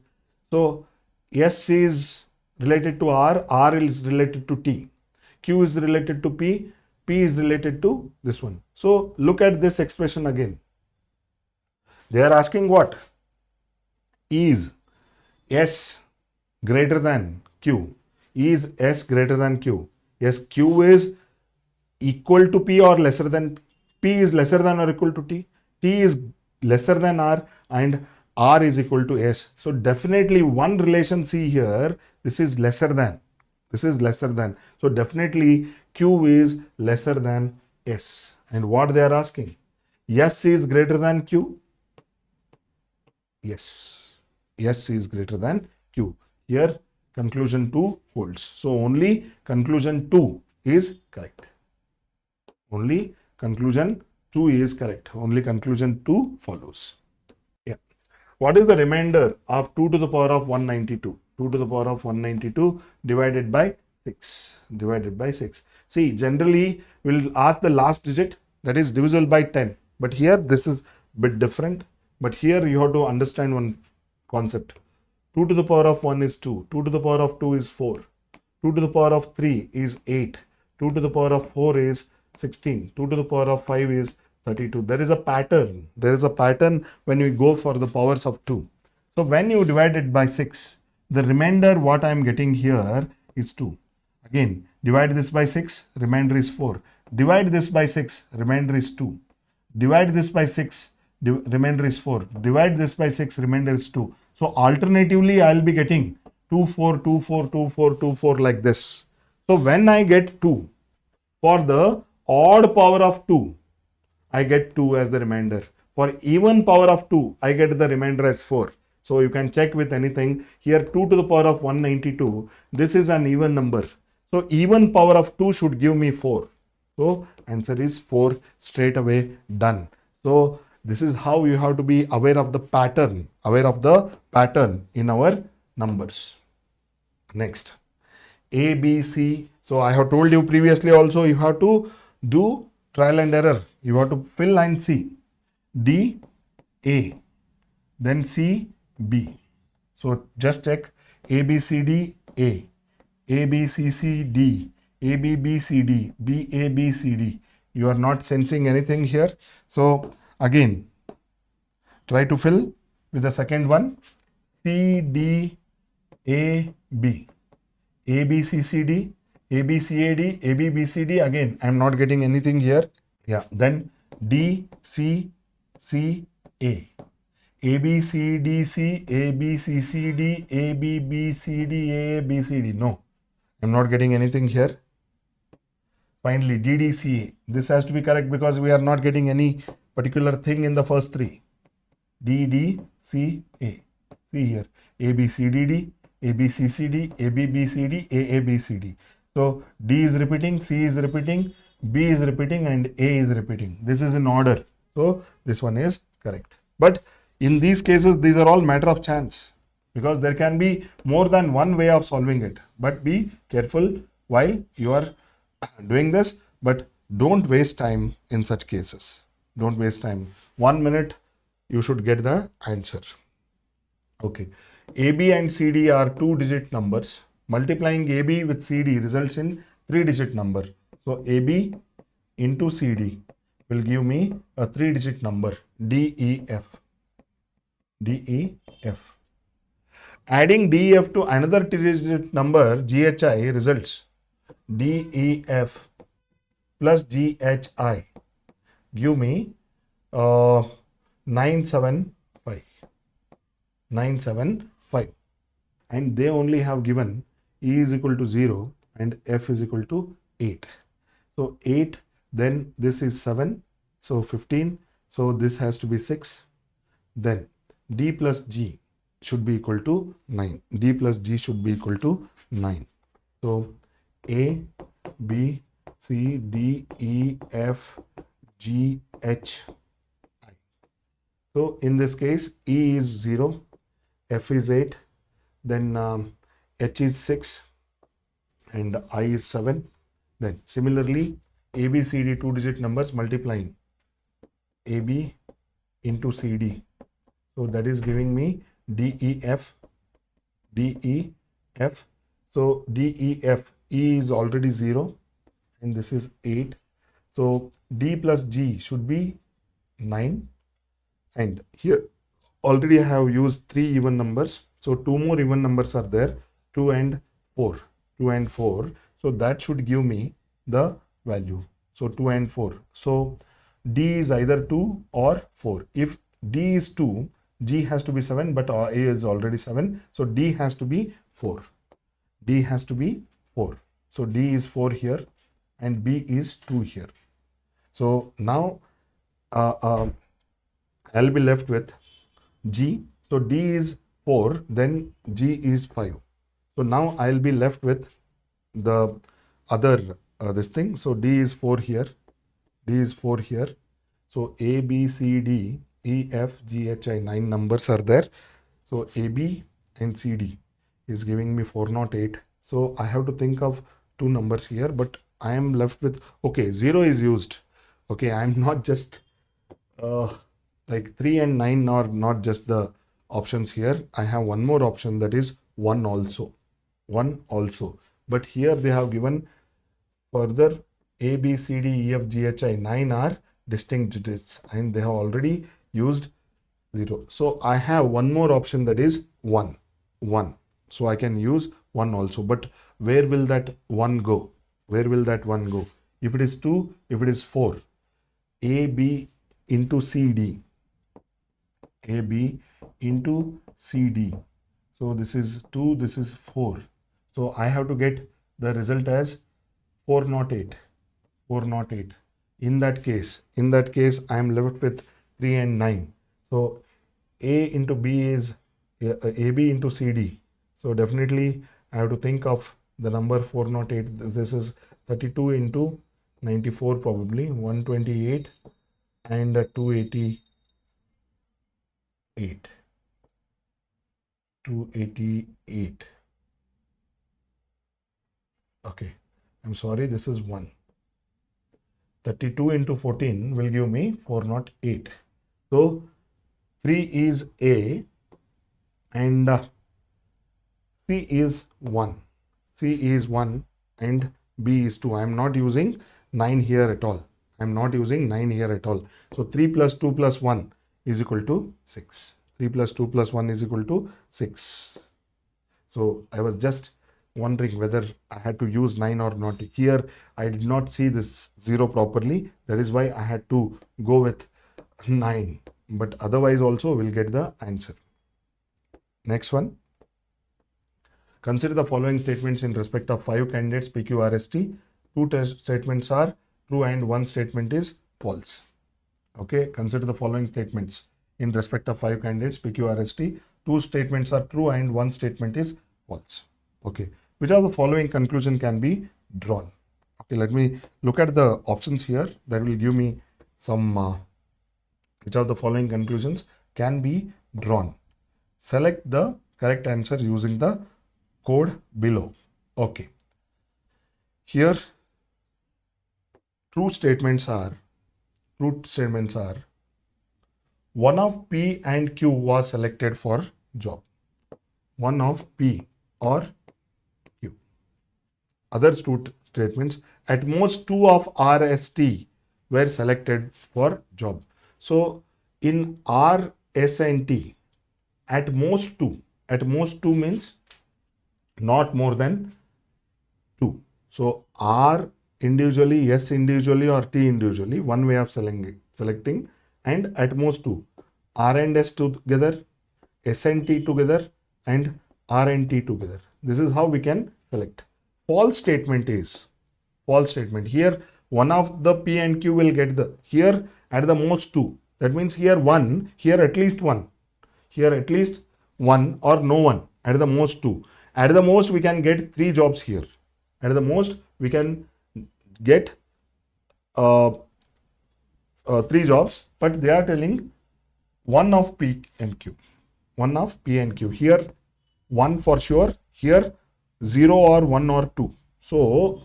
So S is related to R is related to T. Q is related to P is related to this one. So look at this expression again. They are asking what? Is S greater than Q? Is S greater than Q? Yes, Q is equal to P or lesser than P is lesser than or equal to T. T is lesser than R and R is equal to S. So definitely one relation see here, this is lesser than. This is lesser than. So definitely Q is lesser than S. And what they are asking? S is greater than Q? Yes. S is greater than Q. Here conclusion 2 holds. So only conclusion 2 is correct. Only conclusion 2 is correct. Only conclusion 2 follows. Yeah. What is the remainder of 2 to the power of 192? 2 to the power of 192 divided by 6. Divided by 6. See, generally we'll ask the last digit, that is divisible by 10. But here this is a bit different. But here you have to understand one concept. 2 to the power of 1 is 2. 2 to the power of 2 is 4. 2 to the power of 3 is 8. 2 to the power of 4 is 16. 2 to the power of 5 is 32. There is a pattern. There is a pattern when we go for the powers of 2. So when you divide it by 6, the remainder what I am getting here is 2. Again, divide this by 6, remainder is 4. Divide this by 6, remainder is 2. Divide this by 6, remainder is 4. Divide this by 6, remainder is 2. So alternatively, I will be getting 2, 4, 2, 4, 2, 4, 2, 4 like this. So when I get 2, for the odd power of 2, I get 2 as the remainder. For even power of 2, I get the remainder as 4. So you can check with anything. Here 2 to the power of 192, this is an even number. So even power of 2 should give me 4. So answer is 4, straight away done. So this is how you have to be aware of the pattern, in our numbers. Next, A, B, C. So I have told you previously also, you have to do trial and error. You have to fill line C, D, A, then C, B. So just check A, B, C, D, A, A, B, C, C, D, A, B, B, C, D, B, A, B, C, D. You are not sensing anything here. So again, try to fill with the second one, C, D, A, B, A, B, C, C, D, A, B, C, A, D, A, B, B, C, D. Again, I am not getting anything here. Yeah, then D, C, C, A, A, B, C, D, C, A, B, C, C, D, A, B, B, C, D, A, B, C, D. No, I am not getting anything here. Finally, D, D, C, A. This has to be correct because we are not getting any particular thing in the first three. D, D, C, A. See here, A, B, C, D, D, A, B, C, C, D, A, B, B, C, D, A, B, C, D. So D is repeating, C is repeating, B is repeating, and A is repeating. This is in order. So this one is correct. But in these cases, these are all matter of chance because there can be more than one way of solving it. But be careful while you are doing this, but don't waste time in such cases. Don't waste time. 1 minute, you should get the answer. Okay. AB and CD are 2-digit numbers. Multiplying AB with CD results in 3-digit number. So AB into CD will give me a 3-digit number, DEF. DEF. Adding DEF to another 3-digit number, GHI, results DEF plus GHI give me 975. 975. And they only have given E is equal to 0 and F is equal to 8. So 8, then this is 7, so 15, so this has to be 6, then D plus G should be equal to 9. D plus G should be equal to 9. So A, B, C, D, E, F, G, H, I. So in this case, E is 0, F is 8, then H is 6, and I is 7. Then similarly, A, B, C, D 2-digit numbers multiplying A, B into C, D. So that is giving me D, E, F, D, E, F. So D, E, F, E is already 0 and this is 8. So D plus G should be 9. And here already I have used 3 even numbers. So 2 more even numbers are there, 2 and 4. 2 and 4. So that should give me the value. So 2 and 4. So D is either 2 or 4. If D is 2, G has to be 7, but A is already 7. So D has to be 4. D has to be 4. So D is 4 here and B is 2 here. So now I'll be left with G. So D is 4, then G is 5. So now I'll be left with the other this thing. So D is 4 here. D is 4 here. So A, B, C, D, E, F, G, H, I, 9 numbers are there. So A, B and C, D is giving me 408. So I have to think of 2 numbers here, but I am left with, okay, 0 is used. Okay, I am not just like 3 and 9 are not just the options here. I have one more option, that is 1 also. 1 also. But here they have given further A, B, C, D, E, F, G, H, I, 9 are distinct digits and they have already used 0. So I have one more option, that is 1. 1. So I can use 1 also. But where will that 1 go? Where will that 1 go? If it is 2, if it is 4, A, B into C, D. A, B into C, D. So this is 2, this is 4. So I have to get the result as 408. 408. In that case, I am left with 3 and 9. So A into B is AB into CD. So definitely I have to think of the number 408. This is 32 into 94 probably, 128 and 288. 288. Okay, I'm sorry, this is 1. 32 into 14 will give me 408. So 3 is A and C is 1. C is 1 and B is 2. I am not using 9 here at all. I am not using 9 here at all. So 3 plus 2 plus 1 is equal to 6. 3 plus 2 plus 1 is equal to 6. So I was just wondering whether I had to use 9 or not. Here I did not see this 0 properly. That is why I had to go with 9. But otherwise also we'll get the answer. Next one. Consider the following statements in respect of 5 candidates PQRST. 2 statements are true and 1 statement is false. Okay, consider the following statements in respect of 5 candidates PQRST. 2 statements are true and 1 statement is false. Okay, which of the following conclusion can be drawn? Okay, let me look at the options here. That will give me some which of the following conclusions can be drawn. Select the correct answer using the code below. Okay, here true statements are one of P and Q was selected for job. One of P or Q. Other two statements, at most 2 of R, S, T were selected for job. So in R, S and T, at most 2. At most 2 means not more than 2. So R individually, S individually or T individually, one way of selecting, and at most 2. R and S together, S and T together, and R and T together. This is how we can select. False statement is false statement. Here one of the P and Q will get the, here at the most 2. That means here 1, here at least 1. Here at least 1 or no one. At the most 2. At the most we can get 3 jobs here. At the most we can get 3 jobs, but they are telling 1 of P and Q. 1 of P and Q. Here 1 for sure. Here 0 or 1 or 2. So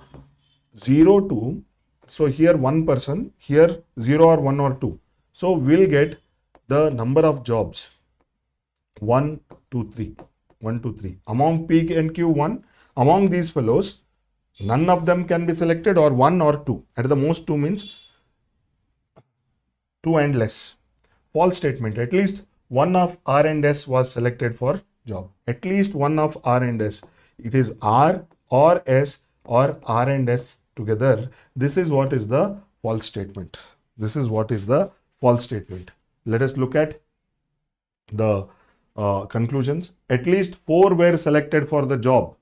0, 2. So here 1 person. Here 0 or 1 or 2. So we'll get the number of jobs 1, 2, 3. 1, 2, 3. Among P and Q 1. Among these fellows, none of them can be selected or 1 or 2. At the most 2 means 2 and less. False statement. At least one of R and S was selected for job. At least one of R and S. It is R or S or R and S together. This is what is the false statement. This is what is the false statement. Let us look at the conclusions. At least 4 were selected for the job.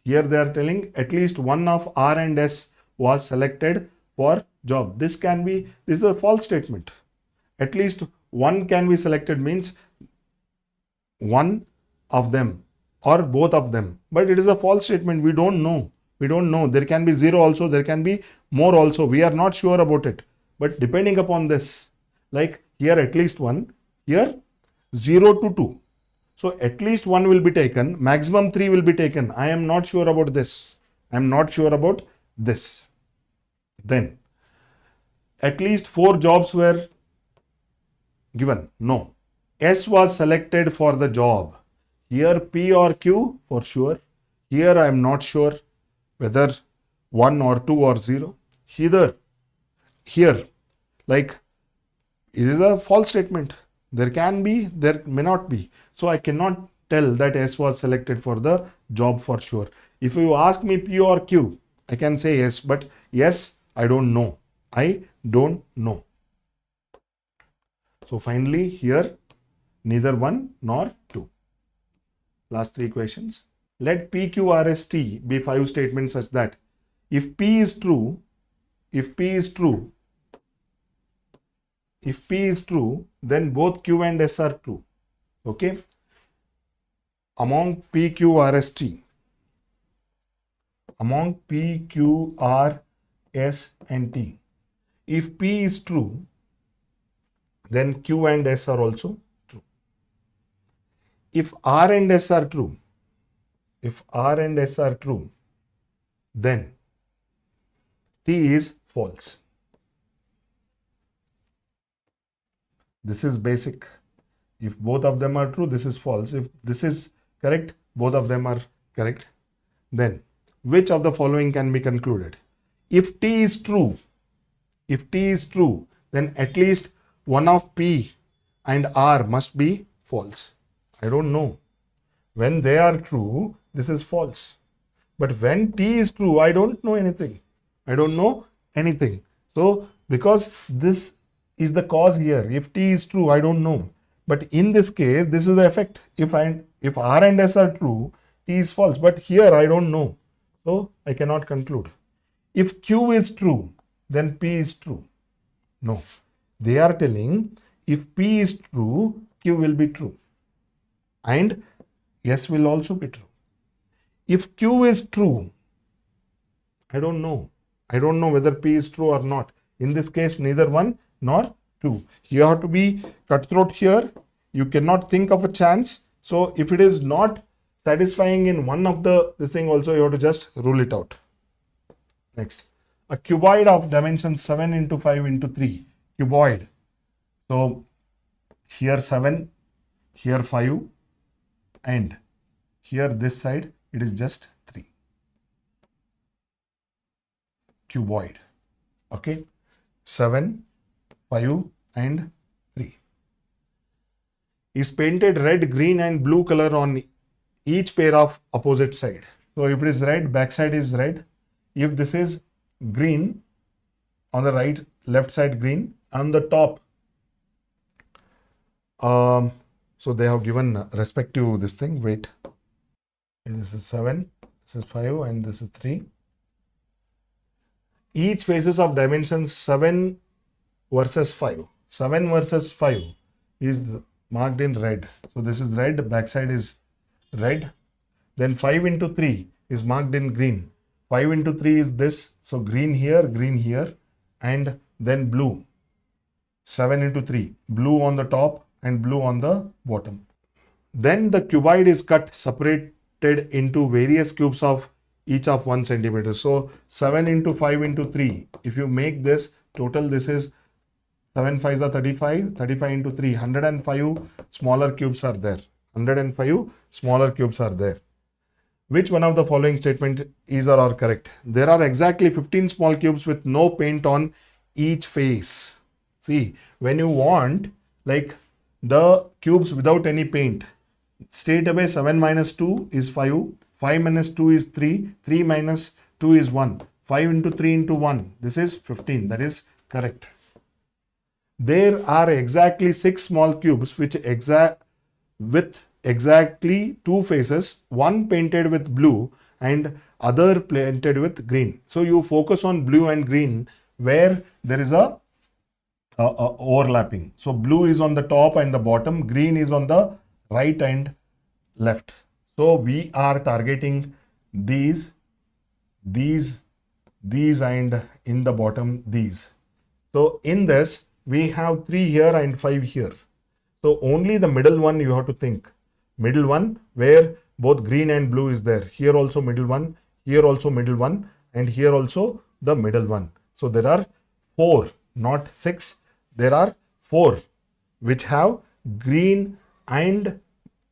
Here they are telling at least one of R and S was selected for job. This is a false statement. At least one can be selected means one of them or both of them. But it is a false statement. We don't know. We don't know. There can be 0 also. There can be more also. We are not sure about it. But depending upon this, like here at least 1, here 0 to 2. So at least 1 will be taken. Maximum 3 will be taken. I am not sure about this. I am not sure about this. Then at least 4 jobs were given. No. S was selected for the job. Here P or Q for sure. Here I am not sure whether 1 or 2 or 0. Here like it is a false statement. There can be, there may not be. So I cannot tell that S was selected for the job for sure. If you ask me P or Q, I can say yes, but yes, I don't know. I don't know. So finally here, neither 1 nor 2. Last 3 questions. Let P, Q, R, S, T be 5 statements such that if P is true, then both Q and S are true. Okay. Among P, Q, R, S, T. Among P, Q, R, S and T. If P is true, then Q and S are also true. If R and S are true, then T is false. This is basic. If both of them are true, this is false. If this is correct, both of them are correct. Then which of the following can be concluded? If T is true, then at least one of P and R must be false. I don't know. When they are true, this is false. But when T is true, I don't know anything. So because this is the cause here. If T is true, I don't know. But in this case, this is the effect. If R and S are true, T is false. But here I don't know. So I cannot conclude. If Q is true, then P is true. No. They are telling if P is true, Q will be true. And S will also be true. If Q is true, I don't know. I don't know whether P is true or not. In this case, neither 1 nor 2. You have to be cutthroat here. You cannot think of a chance. So if it is not satisfying in one of this thing also, you have to just rule it out. Next, a cuboid of dimensions 7 into 5 into 3. Cuboid. So here 7, here 5, and here this side it is just 3. Cuboid. Okay. 7, 5 and 3. Is painted red, green and blue color on each pair of opposite side. So if it is red, back side is red. If this is green, on the right, left side green, on the top. So they have given respective this thing. Wait. This is 7, this is 5 and this is 3. Each faces of dimensions 7 versus 5. 7 versus 5 is marked in red. So this is red, backside is red. Then 5 into 3 is marked in green. 5 into 3 is this. So green here, and then blue. 7 into 3, blue on the top and blue on the bottom. Then the cuboid is cut, separated into various cubes of each of 1 centimeter. So 7 into 5 into 3, if you make this total, this is 7 5s are 35, 35 into 3, 105 smaller cubes are there. 105 smaller cubes are there. Which one of the following statement is or are correct? There are exactly 15 small cubes with no paint on each face. See, when you want like the cubes without any paint, straight away 7 minus 2 is 5, 5 minus 2 is 3, 3 minus 2 is 1, 5 into 3 into 1, this is 15, that is correct. There are exactly 6 small cubes with exactly 2 faces, one painted with blue and other painted with green. So you focus on blue and green where there is a overlapping. So blue is on the top and the bottom, green is on the right and left. So we are targeting these and in the bottom these. So in this we have 3 here and 5 here. So only the middle one you have to think. Middle one where both green and blue is there. Here also middle one, here also middle one, and here also the middle one. So there are 4, not 6. There are 4 which have green and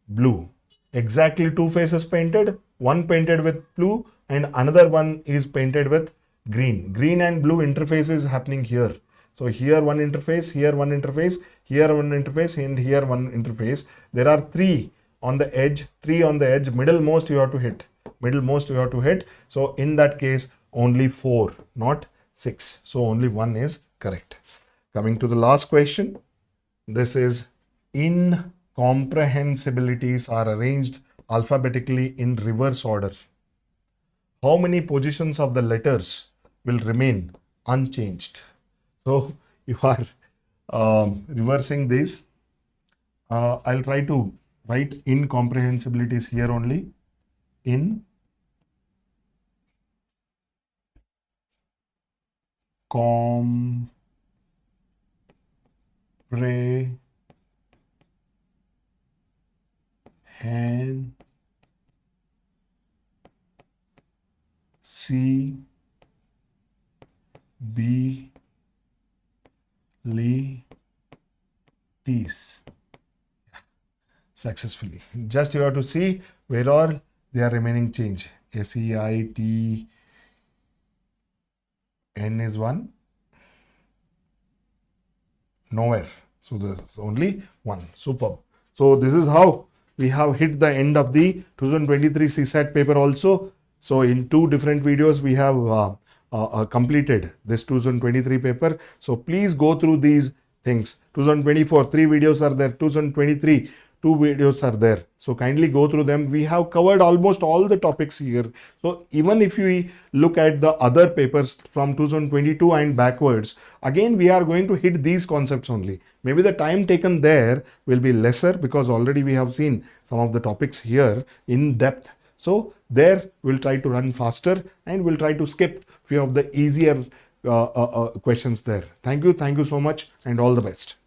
blue. Exactly 2 faces painted, one painted with blue and another one is painted with green. Green and blue interface is happening here. So here one interface, here one interface, here one interface, and here one interface. There are 3 on the edge, 3 on the edge. Middlemost you have to hit. Middlemost you have to hit. So in that case, only 4, not 6. So only 1 is correct. Coming to the last question. This is incomprehensibilities are arranged alphabetically in reverse order. How many positions of the letters will remain unchanged? So you are reversing this. I'll try to write incomprehensibilities here only. Incomprehensibilities. Successfully. Just you have to see where all they are remaining change. SEITN is 1. Nowhere. So there's only 1. Superb. So this is how we have hit the end of the 2023 CSAT paper also. So in 2 different videos we have completed this 2023 paper. So please go through these things. 2024 3 videos are there. 2023 2 videos are there. So kindly go through them. We have covered almost all the topics here. So even if we look at the other papers from 2022 and backwards, again we are going to hit these concepts only. Maybe the time taken there will be lesser because already we have seen some of the topics here in depth. So there we'll try to run faster and we'll try to skip few of the easier questions there. Thank you so much and all the best.